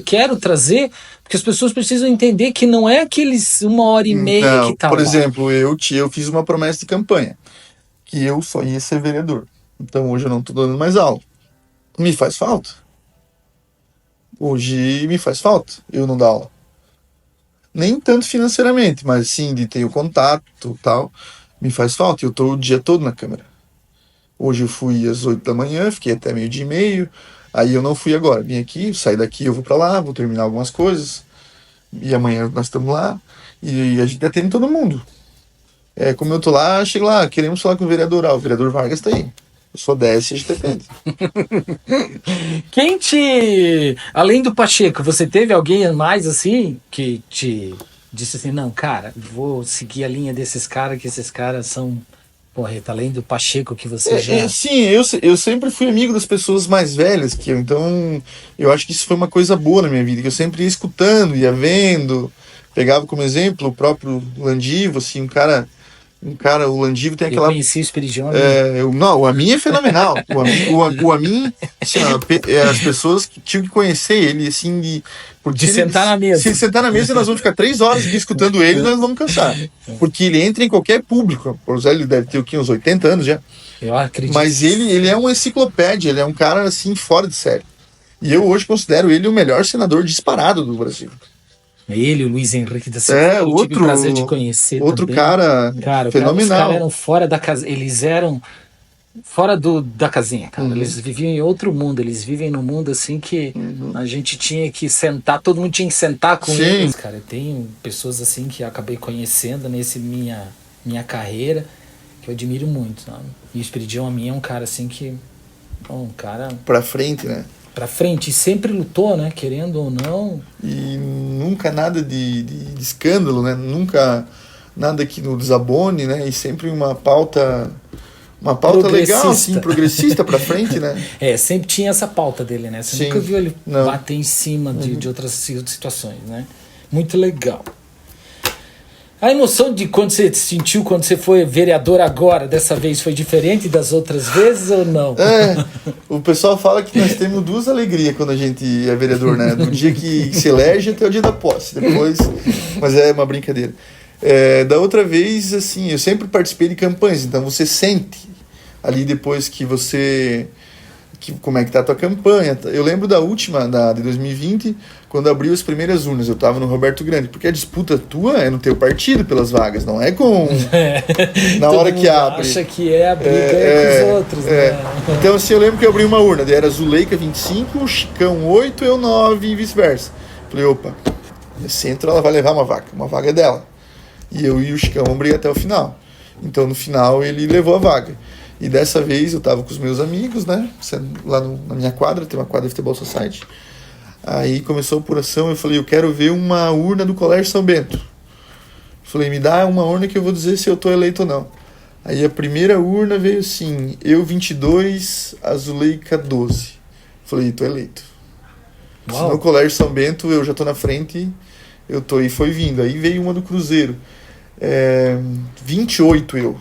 quero trazer, porque as pessoas precisam entender que não é aqueles uma hora e meia Não, que tá por lá. exemplo, eu fiz uma promessa de campanha, que eu só ia ser vereador. Então hoje eu não estou dando mais aula. Me faz falta. Hoje me faz falta eu não dar aula. Nem tanto financeiramente, mas sim de ter o contato e tal. Me faz falta. Eu estou o dia todo na Câmara. Hoje eu fui às 8 da manhã, fiquei até 12:30. Aí eu não fui agora. Vim aqui, saí daqui, eu vou para lá, vou terminar algumas coisas. E amanhã nós estamos lá. E a gente atende todo mundo. Como eu tô lá, chego lá, queremos falar com o vereador. O vereador Vargas tá aí. Eu só desce e a gente atende. Quem te. Além do Pacheco, você teve alguém mais assim que te disse assim: não, cara, vou seguir a linha desses caras, que esses caras são. Porreta, além do Pacheco que você já. Sim, eu sempre fui amigo das pessoas mais velhas que eu. Então, eu acho que isso foi uma coisa boa na minha vida. Que eu sempre ia escutando, ia vendo. Pegava como exemplo o próprio Landivo, assim, o Landivo tem Eu aquela. conheci o Espiridião. Não, o Amin é fenomenal. O Amin, assim, as pessoas que tinham que conhecer ele, assim, De sentar na mesa. Se sentar na mesa, nós vamos ficar 3 horas aqui escutando ele e nós vamos cansar. Porque ele entra em qualquer público. O Zé, ele deve ter o quê? Uns 80 anos já. Eu acredito. Mas ele é uma enciclopédia, ele é um cara, assim, fora de série. E eu hoje considero ele o melhor senador disparado do Brasil. Ele, o Luiz Henrique da Silva, eu tive o prazer de conhecer outro também. cara fenomenal. Os caras eram fora da casa, eles eram fora da casinha, cara. Eles viviam em outro mundo, eles vivem num mundo assim que a gente tinha que sentar, todo mundo tinha que sentar com eles, cara. Eu tenho pessoas assim que eu acabei conhecendo nesse minha carreira, que eu admiro muito, sabe? E o Espiridião a mim é um cara assim que um cara pra frente, né? Pra frente, e sempre lutou, né? Querendo ou não. E nunca nada de escândalo, né? Nunca nada que no desabone, né? E sempre uma pauta legal, assim, progressista pra frente, né? Sempre tinha essa pauta dele, né? Você nunca viu ele bater em cima de outras situações, né? Muito legal. A emoção de quando você sentiu quando você foi vereador agora, dessa vez, foi diferente das outras vezes ou não? O pessoal fala que nós temos 2 alegrias quando a gente é vereador, né? Do dia que se elege até o dia da posse. Depois, mas é uma brincadeira. Da outra vez, assim, eu sempre participei de campanhas, então você sente ali depois que você... como é que tá a tua campanha. Eu lembro da última, de 2020, quando abriu as primeiras urnas, eu tava no Roberto Grande, porque a disputa tua é no teu partido pelas vagas, não é com... na hora que abre. Acha que a briga com os outros, né? Então, assim, eu lembro que eu abri uma urna, daí era Zuleika 25, Chicão 8, eu 9 e vice-versa. Falei, opa, no centro ela vai levar uma vaga dela. E eu e o Chicão vamos brigar até o final. Então, no final, ele levou a vaga. E dessa vez eu tava com os meus amigos, né? Lá na minha quadra, tem uma quadra de futebol society. Aí começou a apuração, eu falei, eu quero ver uma urna do Colégio São Bento. Falei, me dá uma urna que eu vou dizer se eu tô eleito ou não. Aí a primeira urna veio assim, eu 22, a Zuleika 12. Falei, tô eleito. Se no Colégio São Bento eu já tô na frente, eu tô, e foi vindo. Aí veio uma do Cruzeiro, 28 eu.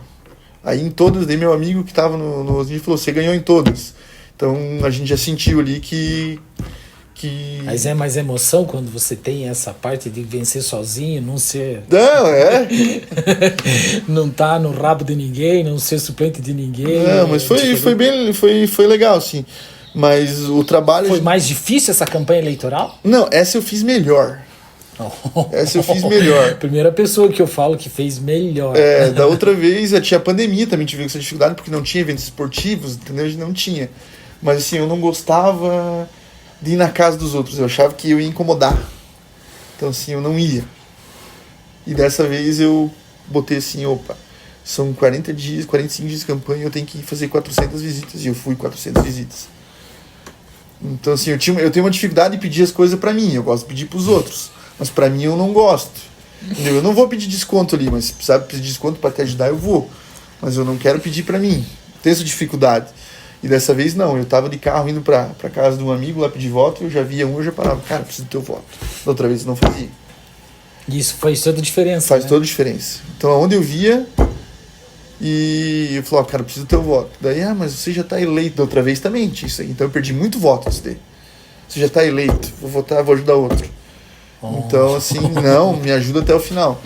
Aí em todas, daí meu amigo que tava no falou, você ganhou em todas. Então a gente já sentiu ali que... Mas é mais emoção quando você tem essa parte de vencer sozinho, não ser... não tá no rabo de ninguém, não ser suplente de ninguém. Não, mas foi legal, assim. Mas o trabalho... Foi mais difícil essa campanha eleitoral? Não, essa eu fiz melhor. Essa eu fiz melhor. Primeira pessoa que eu falo que fez melhor. Da outra vez tinha pandemia, também tive essa dificuldade, porque não tinha eventos esportivos, entendeu? Não tinha. Mas assim, eu não gostava de ir na casa dos outros. Eu achava que eu ia incomodar. Então, assim, eu não ia. E dessa vez eu botei assim, opa, são 40 dias, 45 dias de campanha, eu tenho que fazer 400 visitas. E eu fui 400 visitas. Então, assim, eu tenho uma dificuldade de pedir as coisas pra mim. Eu gosto de pedir pros outros. Mas pra mim eu não gosto. Entendeu? Eu não vou pedir desconto ali, mas se precisar pedir desconto pra te ajudar, eu vou. Mas eu não quero pedir pra mim. Tenho essa dificuldade. E dessa vez não, eu tava de carro indo pra casa de um amigo lá pedir voto, eu já via um, eu já parava, cara, preciso do teu voto. Da outra vez eu não fazia. Isso faz toda a diferença. Faz toda a diferença. Então aonde eu via, e eu falava, cara, preciso do teu voto. Daí, mas você já tá eleito. Da outra vez também tinha isso aí. Então eu perdi muito voto antes dele. Você já tá eleito, vou votar, vou ajudar outro. Então, assim, não, me ajuda até o final.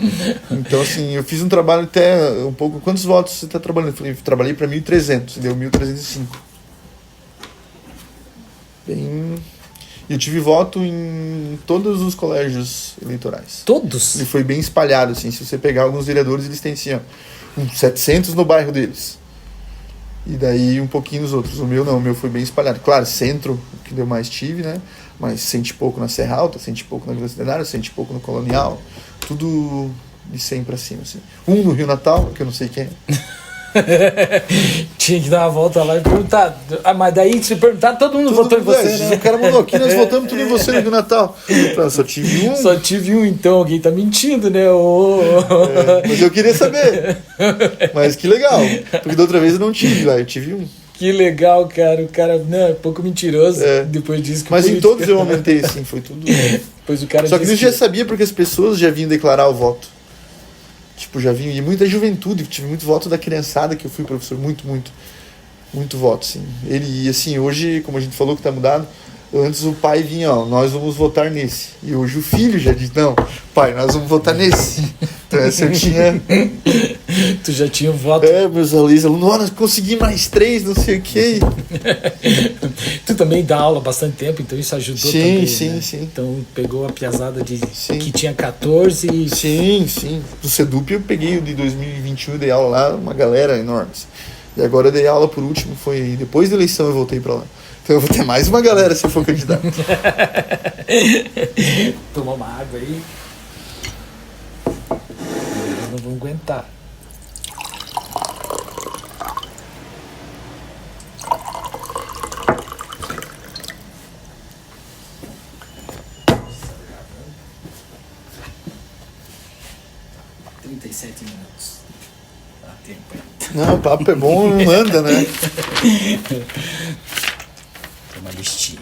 Então, assim, eu fiz um trabalho até um pouco... Quantos votos você está trabalhando? Eu falei, trabalhei para 1.300, deu 1.305. Bem... Eu tive voto em todos os colégios eleitorais. Todos? Ele foi bem espalhado, assim. Se você pegar alguns vereadores, eles têm, assim, ó, uns 700 no bairro deles. E daí um pouquinho nos outros. O meu não, o meu foi bem espalhado. Claro, centro, que deu mais tive, né? Mas 100 e pouco na Serra Alta, 100 e pouco na Vila Centenário, 100 e pouco no Colonial. Tudo de 100 pra cima, assim. Um no Rio Natal, que eu não sei quem é. Tinha que dar uma volta lá e perguntar. Mas daí, se perguntar, todo mundo votou em você, né? O cara mandou aqui, nós votamos tudo em você no Rio Natal. Eu só tive um. Só tive um, então. Alguém tá mentindo, né? Mas eu queria saber. Mas que legal. Porque da outra vez eu não tive lá, eu tive um. Que legal, cara. O cara, não, é pouco mentiroso. Depois disso que mas em todos eu aumentei, assim, foi tudo. Pois o cara só que eu já sabia porque as pessoas já vinham declarar o voto. Tipo, já vinham. E muita juventude, tive muito voto da criançada, que eu fui professor, muito voto, assim. Ele, assim, hoje, como a gente falou que tá mudado, antes o pai vinha, ó, nós vamos votar nesse. E hoje o filho já diz, não, pai, nós vamos votar nesse. Então essa eu tinha... Tu já tinha um voto? Meus alunos, nós consegui mais 3, não sei o que. Tu também dá aula há bastante tempo, então isso ajudou também, sim, né? Sim. Então pegou a piazada que tinha 14 e... Sim. Do Sedup eu peguei o de 2021 e dei aula lá, uma galera enorme. Assim. E agora eu dei aula por último, foi depois da eleição eu voltei pra lá. Então eu vou ter mais uma galera se eu for candidato. Tomar uma água aí. Não vamos aguentar. Minutos. Dá tempo aí. Não, o papo é bom, não anda, né? Tem uma listinha.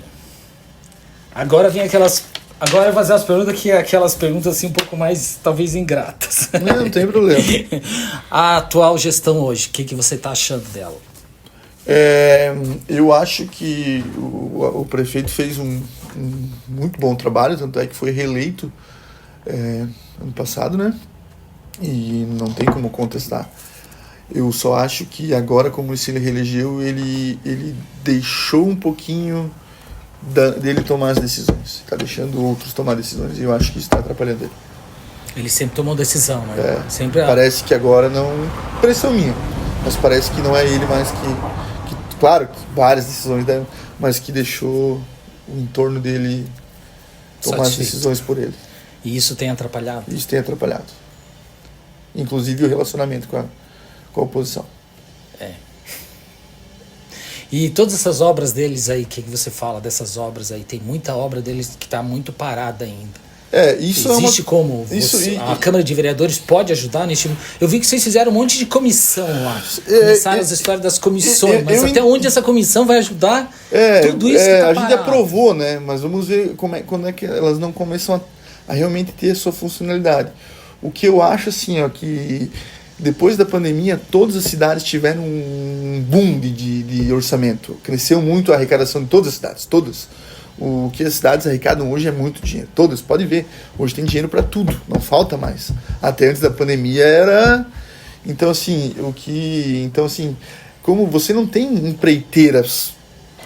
Agora vem aquelas. Agora eu vou fazer as perguntas que aquelas perguntas assim um pouco mais, talvez, ingratas. Não tem problema. A atual gestão hoje, o que você está achando dela? Eu acho que o prefeito fez um muito bom trabalho, tanto é que foi reeleito ano passado, né? E não tem como contestar. Eu só acho que agora, como se ele reelegeu, ele deixou um pouquinho dele tomar as decisões. Está deixando outros tomar decisões. E eu acho que isso está atrapalhando ele. Ele sempre tomou decisão, né? Sempre parece que agora não... Pressão minha. Mas parece que não é ele mais que claro, que várias decisões, mas que deixou o entorno dele tomar as decisões por ele. E isso tem atrapalhado? Isso tem atrapalhado. Inclusive o relacionamento com a oposição. E todas essas obras deles aí, o que você fala dessas obras aí? Tem muita obra deles que está muito parada ainda. Isso existe como a Câmara de Vereadores pode ajudar neste... Eu vi que vocês fizeram um monte de comissão lá. Começaram as histórias das comissões, mas até onde essa comissão vai ajudar tudo isso que está a parado? gente aprovou, né? Mas vamos ver quando é que elas não começam a realmente ter a sua funcionalidade. O que eu acho, assim, que depois da pandemia, todas as cidades tiveram um boom de orçamento. Cresceu muito a arrecadação de todas as cidades, todas. O que as cidades arrecadam hoje é muito dinheiro. Todas, pode ver. Hoje tem dinheiro para tudo, não falta mais. Até antes da pandemia era... Então, assim, como você não tem empreiteiras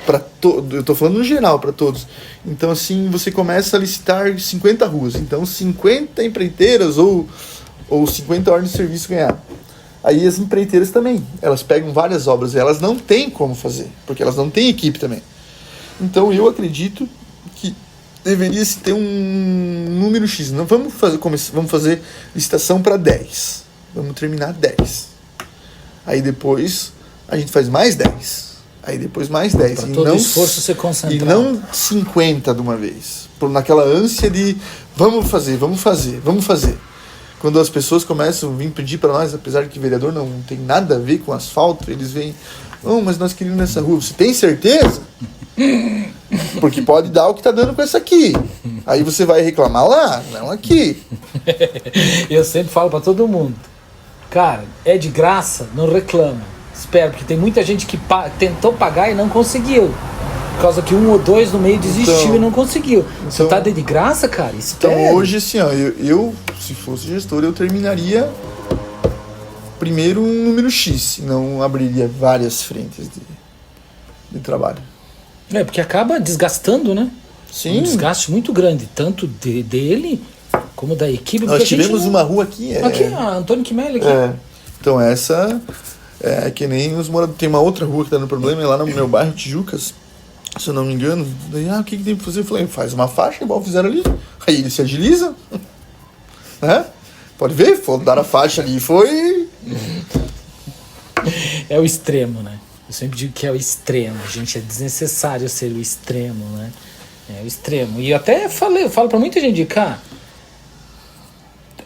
para todos, eu estou falando no geral, para todos. Então, assim, você começa a licitar 50 ruas. Então, 50 empreiteiras ou 50 ordens de serviço ganharam. Aí as empreiteiras também, elas pegam várias obras, elas não têm como fazer, porque elas não têm equipe também. Então, eu acredito deveria se ter um número X. Não vamos fazer licitação para 10. Vamos terminar 10. Aí depois a gente faz mais 10. Aí depois mais 10. Para todo esforço ser concentrado. E não 50 de uma vez. Naquela ânsia de vamos fazer. Quando as pessoas começam a vir pedir para nós, apesar de que vereador não tem nada a ver com asfalto, eles vêm, mas nós queríamos nessa rua. Você tem certeza? Porque pode dar o que está dando com essa aqui. Aí você vai reclamar lá, não aqui. Eu sempre falo para todo mundo, cara, é de graça, não reclama. Espero, porque tem muita gente que tentou pagar e não conseguiu. Por causa que 1 ou 2 no meio desistiu e não conseguiu. Você tá de graça, cara? Espero. Então hoje, assim, ó, eu se fosse gestor, eu terminaria primeiro um número X, e não abriria várias frentes de trabalho. Porque acaba desgastando, né? Sim. Um desgaste muito grande, tanto dele como da equipe. Nós tivemos uma rua aqui. Aqui, a Antônio Quimelli. Então essa é que nem os moradores. Tem uma outra rua que tá dando problema, é lá no meu bairro, Tijucas, se eu não me engano. Daí, o que tem pra fazer? Eu falei, faz uma faixa igual fizeram ali. Aí ele se agiliza. Pode ver, dar a faixa ali foi... É o extremo, né? Eu sempre digo que é o extremo. Gente, é desnecessário ser o extremo, né? É o extremo. E eu até falo pra muita gente, cara,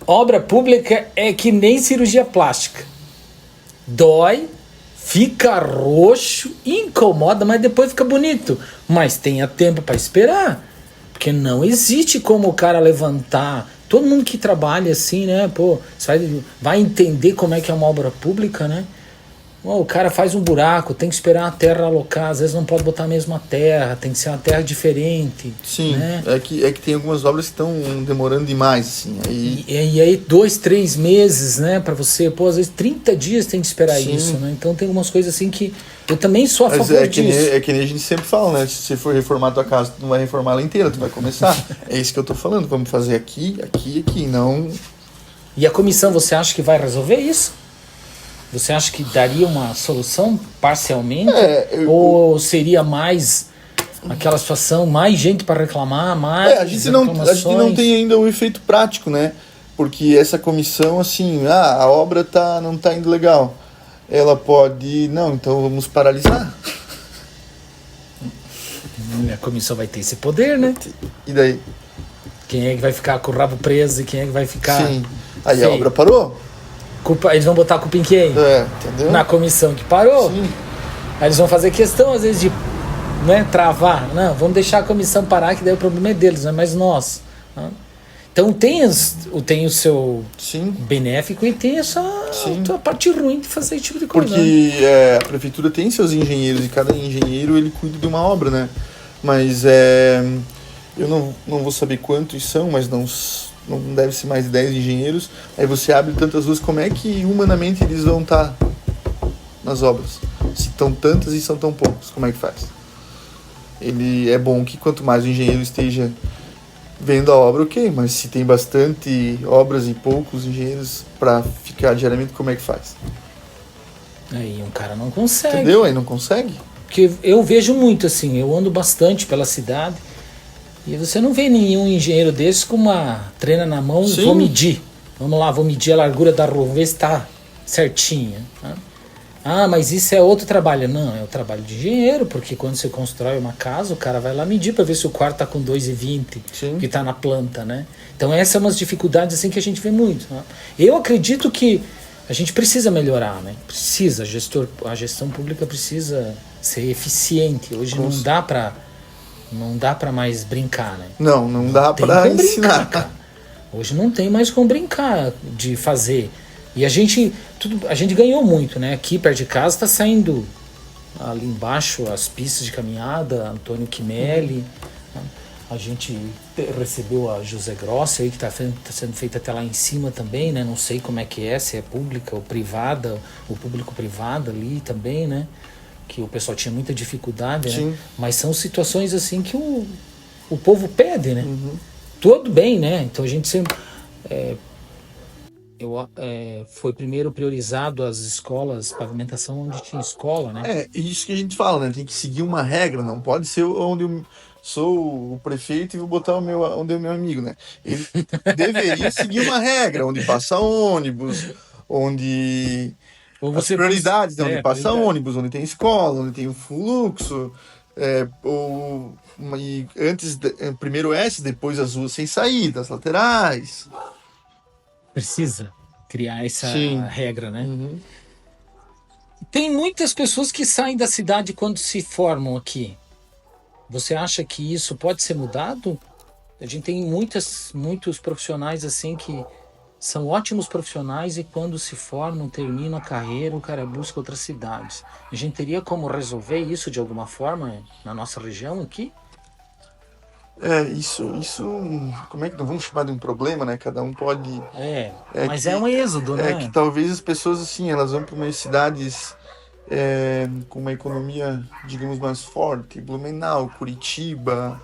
obra pública é que nem cirurgia plástica. Dói, fica roxo, incomoda, mas depois fica bonito. Mas tenha tempo para esperar. Porque não existe como o cara levantar. Todo mundo que trabalha assim, né? Você vai entender como é que é uma obra pública, né? O cara faz um buraco, tem que esperar a terra alocar. Às vezes não pode botar a mesma terra, tem que ser uma terra diferente. Sim, né? é que tem algumas obras que estão demorando demais, assim. E aí 2, 3 meses, né, pra você, às vezes 30 dias tem que esperar isso, né? Então tem algumas coisas assim que eu também sou a favor disso. É que nem a gente sempre fala, né? Se você for reformar a tua casa, tu não vai reformar ela inteira, tu vai começar. É isso que eu tô falando, vamos fazer aqui, não... E a comissão, você acha que vai resolver isso? Você acha que daria uma solução parcialmente? Ou seria mais aquela situação, mais gente para reclamar, mais a gente não tem ainda o efeito prático, né? Porque essa comissão, assim, a obra não tá indo legal. Ela pode... Não, então vamos paralisar. A comissão vai ter esse poder, né? E daí? Quem é que vai ficar com o rabo preso e quem é que vai ficar... Sim. Aí a obra parou. Eles vão botar a culpa em quem? Entendeu? Na comissão que parou. Sim. Aí eles vão fazer questão, às vezes, de travar. Não, vamos deixar a comissão parar, que daí o problema é deles, não é mais nós. Então tem o seu benéfico e tem a parte ruim de fazer esse tipo de coisa. Porque a prefeitura tem seus engenheiros e cada engenheiro ele cuida de uma obra, né? Mas eu não vou saber quantos são, mas não deve ser mais de 10 engenheiros. Aí você abre tantas ruas, como é que humanamente eles vão estar nas obras? Se estão tantas e são tão poucos, como é que faz? É bom que quanto mais o engenheiro esteja vendo a obra, ok, mas se tem bastante obras e poucos engenheiros para ficar diariamente, como é que faz? Aí um cara não consegue. Entendeu? Aí não consegue. Porque eu vejo muito assim, eu ando bastante pela cidade e você não vê nenhum engenheiro desse com uma trena na mão. Sim. Vou medir. Vamos lá, vou medir a largura da rua, vamos ver se está certinha. Mas isso é outro trabalho. Não, é o trabalho de engenheiro, porque quando você constrói uma casa, o cara vai lá medir para ver se o quarto está com 2,20, que está na planta, né? Então essas são umas dificuldades assim que a gente vê muito. Né? Eu acredito que a gente precisa melhorar, né? Precisa, a gestão pública precisa ser eficiente. Hoje não dá para mais brincar, né? Não dá para ensinar. Cara. Hoje não tem mais como brincar de fazer. E a gente ganhou muito, né? Aqui perto de casa está saindo ali embaixo as pistas de caminhada, Antônio Quimelli. A gente recebeu a José Grossi aí, que está sendo feita até lá em cima também, né? Não sei como é que é, se é pública ou privada, o público-privado ali também, né? Que o pessoal tinha muita dificuldade, né? Mas são situações assim que o povo pede, né? Tudo bem, né? Então a gente sempre... foi primeiro priorizado as escolas, pavimentação onde tinha escola, né? Isso que a gente fala, né? Tem que seguir uma regra, não pode ser onde eu sou o prefeito e vou botar onde é o meu amigo, né? Ele deveria seguir uma regra, onde passa ônibus, onde Ou as você prioridades, né? Onde passa prioridade. ônibus, onde tem escola, onde tem o fluxo, e antes, primeiro S, depois as ruas sem saída, as laterais. Precisa criar essa Sim. regra, né? Uhum. Tem muitas pessoas que saem da cidade quando se formam aqui. Você acha que isso pode ser mudado? A gente tem muitos profissionais assim que são ótimos profissionais e quando se formam, terminam a carreira, o cara busca outras cidades. A gente teria como resolver isso de alguma forma na nossa região aqui? Isso, como é que não vamos chamar de um problema, né? Cada um pode... Mas é um êxodo, né? É que talvez as pessoas, assim, elas vão para umas cidades com uma economia, digamos, mais forte, Blumenau, Curitiba,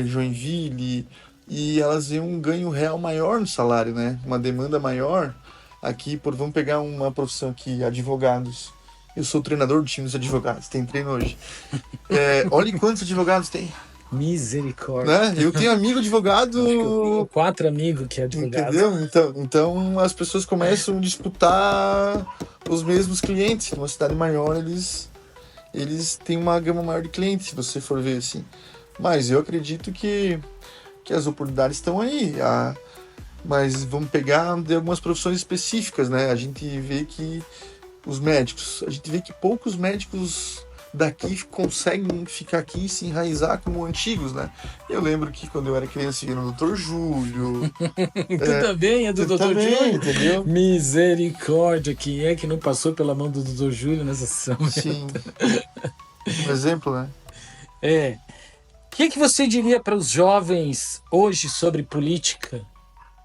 Joinville, e elas veem um ganho real maior no salário, né? Uma demanda maior. Aqui, vamos pegar uma profissão aqui, advogados. Eu sou treinador do time dos advogados, tem treino hoje. Olha quantos advogados tem. Misericórdia. Né? Eu tenho amigo advogado. Eu tenho 4 amigos que é advogado. Entendeu? Então as pessoas começam a disputar os mesmos clientes. Numa cidade maior, eles têm uma gama maior de clientes, se você for ver assim. Mas eu acredito que as oportunidades estão aí. Mas vamos pegar de algumas profissões específicas, né? A gente vê que poucos médicos daqui conseguem ficar aqui e se enraizar como antigos, né? Eu lembro que quando eu era criança ia no Dr. Júlio. Tu também é do Dr. Júlio? Entendeu? Misericórdia, quem é que não passou pela mão do Dr. Júlio nessa sessão? Sim. Um exemplo, né? O que você diria para os jovens hoje sobre política?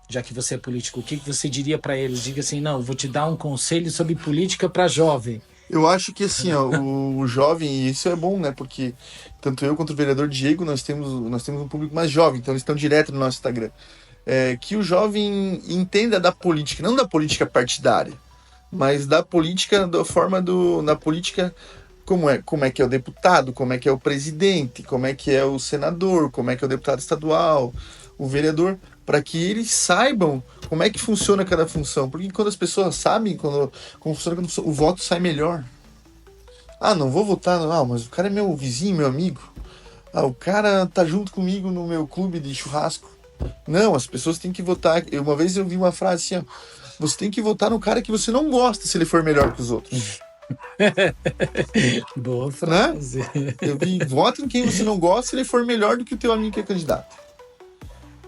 Já que você é político, o que você diria para eles? Diga assim, não, vou te dar um conselho sobre política para jovem. Eu acho que assim, ó, o jovem, e isso é bom, né? Porque tanto eu quanto o vereador Diego, nós temos um público mais jovem, então eles estão direto no nosso Instagram. Que o jovem entenda da política, não da política partidária, mas da política, na política, como é que é o deputado, como é que é o presidente, como é que é o senador, como é que é o deputado estadual, o vereador, para que eles saibam como é que funciona cada função. Porque quando as pessoas sabem como funciona, o voto sai melhor. Não vou votar, não, mas o cara é meu vizinho, meu amigo. O cara tá junto comigo no meu clube de churrasco. Não, as pessoas têm que votar. Uma vez eu vi uma frase assim, você tem que votar no cara que você não gosta se ele for melhor que os outros. Boa frase. Né? Eu vi, vota em quem você não gosta se ele for melhor do que o teu amigo que é candidato.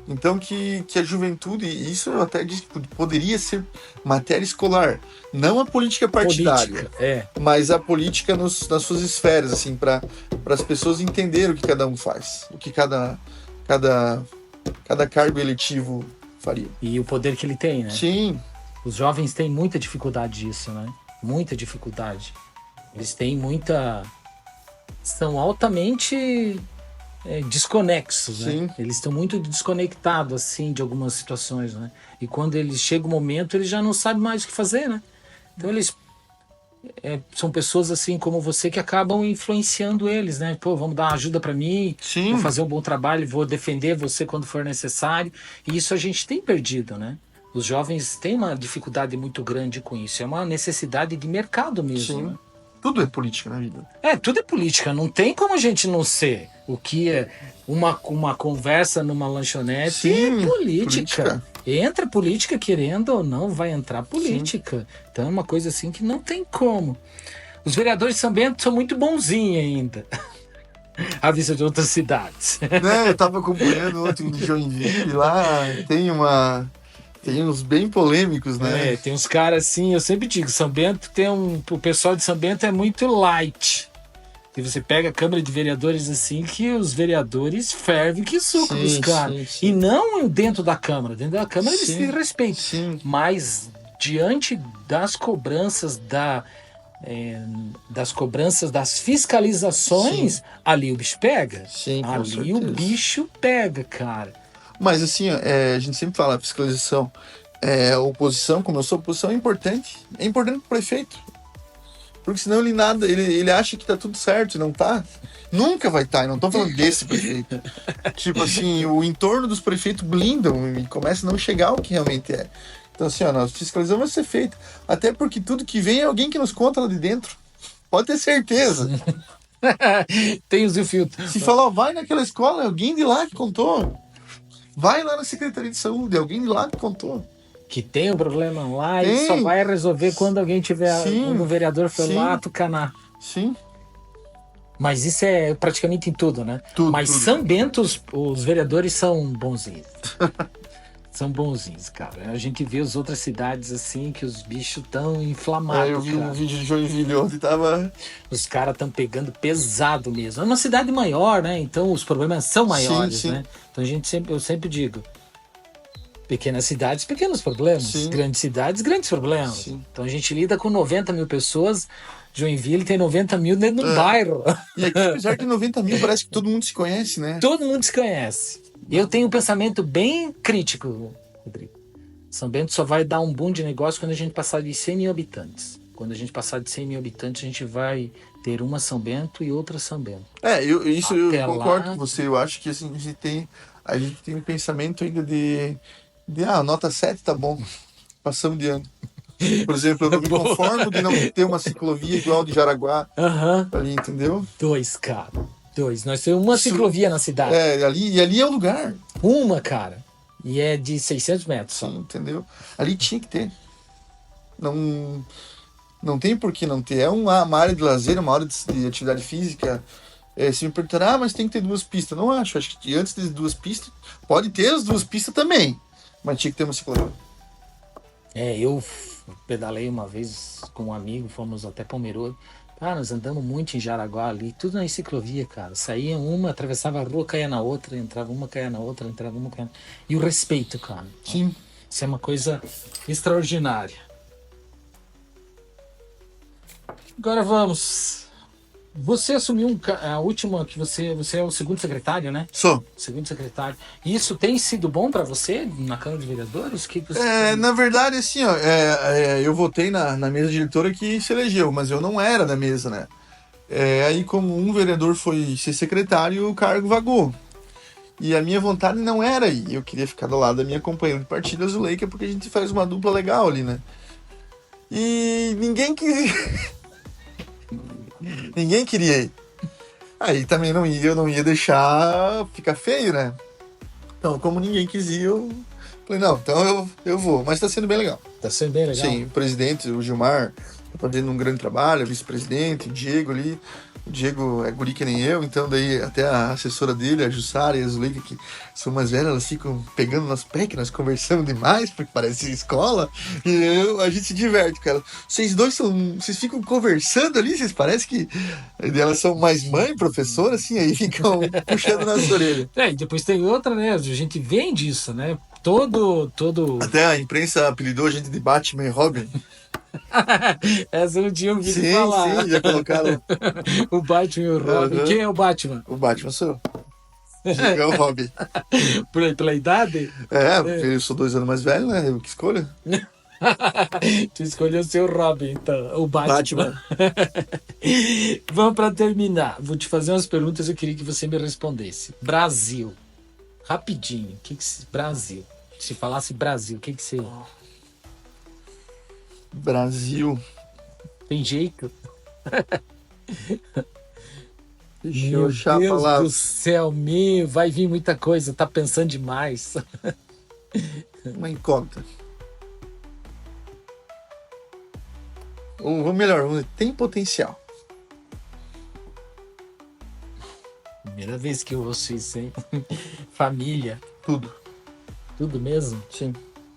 Então que a juventude, isso eu até disse que poderia ser matéria escolar, não a política partidária, mas a política nas suas esferas, assim, para as pessoas entenderem o que cada um faz, o que cada cargo eletivo faria. E o poder que ele tem, né? Sim. Os jovens têm muita dificuldade disso, né? Muita dificuldade. Eles têm são altamente desconexos, Sim. Né? Eles estão muito desconectados, assim, de algumas situações, né? E quando chega o momento, eles já não sabem mais o que fazer, né? Então eles são pessoas assim como você que acabam influenciando eles, né? Pô, vamos dar ajuda para mim, Sim. Vou fazer um bom trabalho, vou defender você quando for necessário. E isso a gente tem perdido, né? Os jovens têm uma dificuldade muito grande com isso. É uma necessidade de mercado mesmo. Sim. Né? Tudo é política na vida. Tudo é política. Não tem como a gente não ser. O que é uma conversa numa lanchonete. Sim, é política. Entra política, querendo ou não, vai entrar política. Sim. Então é uma coisa assim que não tem como. Os vereadores de São Bento são muito bonzinhos ainda. À vista de outras cidades. Eu estava acompanhando outro de Joinville lá. Tem uns bem polêmicos, né? Tem uns caras assim, eu sempre digo, São Bento o pessoal de São Bento é muito light. E você pega a Câmara de Vereadores assim, que os vereadores fervem que suco dos caras. Sim. E não dentro da Câmara. Dentro da Câmara eles se respeitam. Sim. Mas diante das cobranças das fiscalizações, sim, ali o bicho pega. Sim, ali o bicho pega, cara. Mas assim, a gente sempre fala fiscalização. Oposição, como eu sou oposição, é importante. É importante pro prefeito. Porque senão ele acha que tá tudo certo e não tá. Nunca vai estar, e não tô falando desse prefeito. Tipo assim, o entorno dos prefeitos blindam e começa a não chegar ao que realmente é. Então assim, ó, nós fiscalização vai ser feita. Até porque tudo que vem é alguém que nos conta lá de dentro. Pode ter certeza. Tem os filtros. Se falar, ó, vai naquela escola, é alguém de lá que contou. Vai lá na Secretaria de Saúde, é alguém de lá que contou. Que tem um problema lá e só vai resolver quando alguém tiver, quando o vereador for lá tucanar. Sim. Mas isso é praticamente em tudo, né? Mas tudo. São Bento, os vereadores são bonzinhos. São bonzinhos, cara. A gente vê as outras cidades assim, que os bichos tão inflamados. Eu vi um vídeo de Joinville onde tava... Os caras estão pegando pesado mesmo. É uma cidade maior, né? Então os problemas são maiores, né? Então eu sempre digo, pequenas cidades, pequenos problemas. Sim. Grandes cidades, grandes problemas. Sim. Então a gente lida com 90 mil pessoas. Joinville tem 90 mil dentro do bairro. E aqui, apesar de 90 mil, parece que todo mundo se conhece, né? Todo mundo se conhece. Eu tenho um pensamento bem crítico, Rodrigo. São Bento só vai dar um boom de negócio quando a gente passar de 100 mil habitantes. Quando a gente passar de 100 mil habitantes, a gente vai ter uma São Bento e outra São Bento. Eu concordo com você. Eu acho que assim, a gente tem um pensamento ainda de nota 7 tá bom. Passamos de ano. Por exemplo, eu não me conformo de não ter uma ciclovia igual de Jaraguá. Ali, entendeu? 2, cara. 2. Nós temos uma ciclovia na cidade. Ali é o lugar. Uma, cara. E é de 600 metros. Sim, entendeu? Ali tinha que ter. Não tem por que não ter. É uma área de lazer, uma área de atividade física. Se me perguntar, mas tem que ter 2 pistas. Não acho. Acho que antes das 2 pistas, pode ter as 2 pistas também. Mas tinha que ter uma ciclovia. Eu pedalei uma vez com um amigo, fomos até Pomerode. Cara, nós andamos muito em Jaraguá ali, tudo na ciclovia, cara. Saía uma, atravessava a rua, caía na outra, entrava uma, caía na outra, entrava uma, caía na... E o respeito, cara. Sim. Isso é uma coisa extraordinária. Agora vamos. Você assumiu a última, que você é o segundo secretário, né? Sou. Segundo secretário. Isso tem sido bom para você na Câmara de Vereadores? Na verdade, assim, ó, eu votei na mesa diretora que se elegeu, mas eu não era da mesa, né? Aí, como um vereador foi ser secretário, o cargo vagou. E a minha vontade não era ir. Eu queria ficar do lado da minha companheira de partido, a Zuleika, porque a gente faz uma dupla legal ali, né? E ninguém quis... Ninguém queria ir. Aí também eu não ia deixar ficar feio, né? Então, como ninguém quis ir, eu falei, não, então eu vou. Mas tá sendo bem legal. Tá sendo bem legal? Sim, o presidente, o Gilmar, tá fazendo um grande trabalho, o vice-presidente, o Diego ali. O Diego é guri que nem eu, então daí até a assessora dele, a Jussara e a Zuleika, que são mais velhas, elas ficam pegando nas pés, que nós conversamos demais, porque parece escola, e a gente se diverte, cara. Vocês ficam conversando ali, vocês parecem que elas são mais mãe, professora, assim, aí ficam puxando na sua orelha. E depois tem outra, né, a gente vem disso, né, todo... Até a imprensa apelidou a gente de Batman e Robin. Essa eu não tinha ouvido falar. Sim, já colocaram. O Batman e o Robin. Quem é o Batman? O Batman sou eu. É o Robin. Pela idade? Porque eu sou 2 anos mais velho, né? Eu que escolho. Tu escolheu ser o Robin, então. O Batman. Vamos para terminar. Vou te fazer umas perguntas, eu queria que você me respondesse. Brasil. Rapidinho. Brasil. Se falasse Brasil, o que você... Brasil. Tem jeito? Meu Deus do céu, vai vir muita coisa, tá pensando demais. Uma incógnita. Ou melhor, tem potencial. Primeira vez que eu ouço isso, hein? Família. Tudo mesmo? Sim.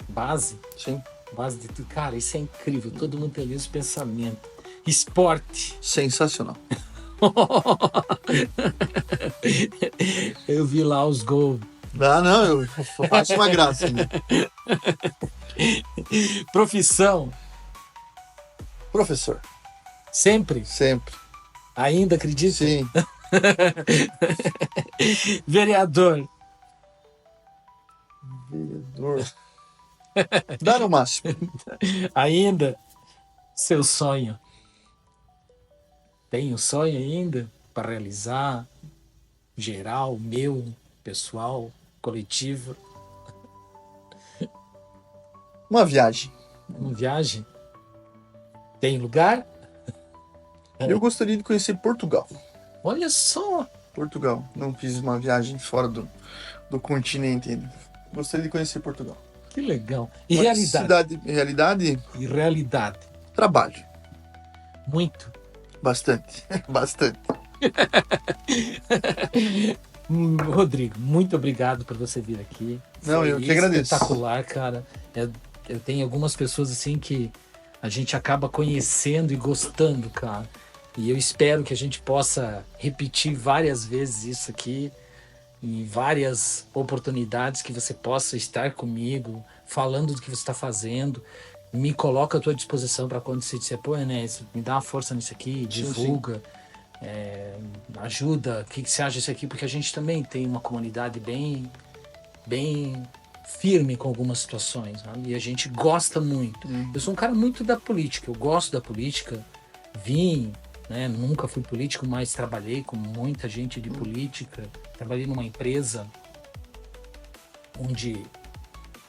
Base? Sim. Base de tudo. Cara, isso é incrível. Todo mundo tem o mesmo pensamento. Esporte. Sensacional. Eu vi lá os gols. Não, eu faço uma graça. Né? Profissão. Professor. Sempre? Sempre. Ainda acredita? Sim. Vereador. Dar o máximo. Ainda, seu sonho. Tem um sonho ainda para realizar? Geral, meu, pessoal, coletivo? Uma viagem. Uma viagem? Tem lugar? Eu gostaria de conhecer Portugal. Olha só! Portugal. Não fiz uma viagem fora do continente ainda. Gostaria de conhecer Portugal. Que legal. E realidade? Realidade? E realidade? Trabalho. Muito. Bastante. Bastante. Rodrigo, muito obrigado por você vir aqui. Não, Foi eu que agradeço. Espetacular, cara. Eu tenho algumas pessoas assim que a gente acaba conhecendo e gostando, cara. E eu espero que a gente possa repetir várias vezes isso aqui, em várias oportunidades que você possa estar comigo, falando do que você está fazendo. Me coloca à tua disposição para quando você disser, pô, Enéas, me dá uma força nisso aqui, divulga, ajuda, o que você acha disso aqui? Porque a gente também tem uma comunidade bem firme com algumas situações, sabe? E a gente gosta muito. Eu sou um cara muito da política, eu gosto da política, né? Nunca fui político, mas trabalhei com muita gente de política, trabalhei numa empresa onde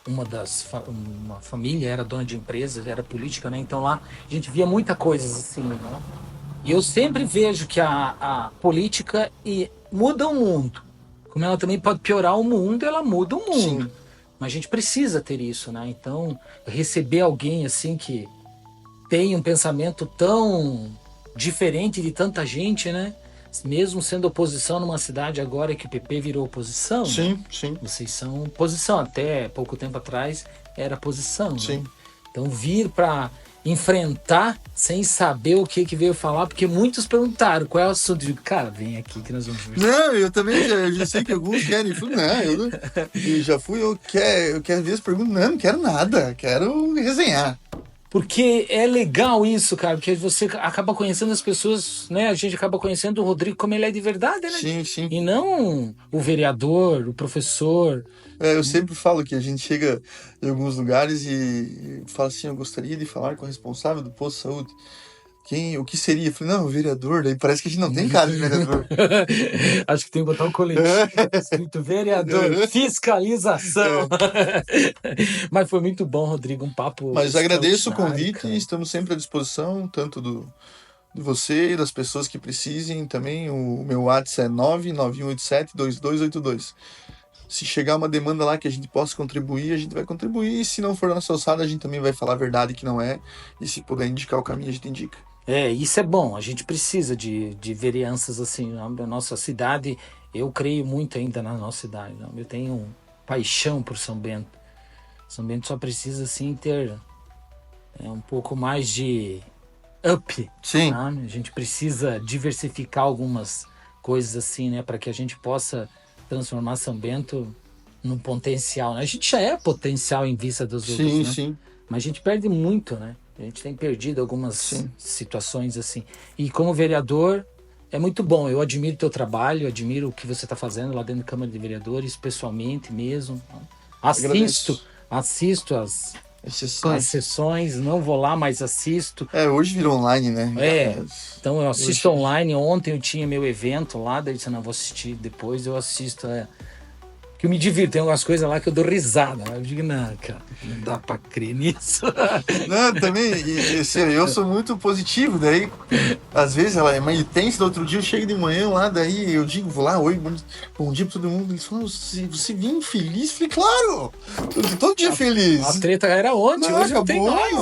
uma família era dona de empresa, era política, né? Então lá a gente via muita coisa assim, né? E eu sempre vejo que a política muda o mundo. Como ela também pode piorar o mundo, ela muda o mundo. Sim. Mas a gente precisa ter isso, né? Então, receber alguém assim que tem um pensamento tão diferente de tanta gente, né? Mesmo sendo oposição numa cidade agora que o PP virou oposição. Sim, né? sim. Vocês são oposição. Até pouco tempo atrás era oposição. Sim. Né? Então vir para enfrentar sem saber o que veio falar, porque muitos perguntaram qual é o assunto. Eu digo, cara, vem aqui que nós vamos ver. Não, eu também já sei que alguns querem. Eu já fui, eu quero ver as perguntas. Não quero nada, quero resenhar. Porque é legal isso, cara, porque você acaba conhecendo as pessoas, né? A gente acaba conhecendo o Rodrigo como ele é de verdade, né? Sim, sim. E não o vereador, o professor. Eu sempre falo que a gente chega em alguns lugares e fala assim, eu gostaria de falar com o responsável do posto de saúde. O que seria? Eu falei, não, o vereador. Daí parece que a gente não tem cara de vereador. Acho que tem que botar um colete escrito vereador, fiscalização. Mas foi muito bom, Rodrigo, um papo. Mas agradeço o convite, cara. Estamos sempre à disposição, tanto de você e das pessoas que precisem. Também o meu WhatsApp é 991872282. Se chegar uma demanda lá que a gente possa contribuir, a gente vai contribuir. E se não for na nossa alçada, a gente também vai falar a verdade que não é. E se puder indicar o caminho, a gente indica. Isso é bom. A gente precisa de vereanças assim. Na nossa cidade, eu creio muito ainda na nossa cidade. Eu tenho paixão por São Bento. São Bento só precisa, assim, ter um pouco mais de up. Sim. Tá? A gente precisa diversificar algumas coisas assim, né? Para que a gente possa transformar São Bento num potencial, né? A gente já é potencial em vista dos outros, né? Sim. Mas a gente perde muito, né? A gente tem perdido algumas situações assim. E como vereador, é muito bom. Eu admiro o teu trabalho, admiro o que você está fazendo lá dentro da Câmara de Vereadores, pessoalmente mesmo. Assisto as sessões, não vou lá, mas assisto. Hoje virou online, né? Então eu assisto online. Ontem eu tinha meu evento lá, daí eu disse, não, vou assistir depois, eu assisto. Que eu me divirto, tem algumas coisas lá que eu dou risada. Eu digo, não, cara, não dá pra crer nisso. Não, também, eu sou muito positivo, daí, às vezes ela é meio tensa, do outro dia eu chego de manhã lá, daí eu digo, vou lá, oi, bom dia pra todo mundo. Eles falam, você vinha feliz? Eu falei, claro, todo dia feliz. A treta era ontem, hoje não tem mais.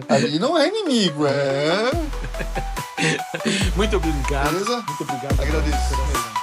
Ali não é inimigo, Muito obrigado. Beleza? Muito obrigado. Agradeço.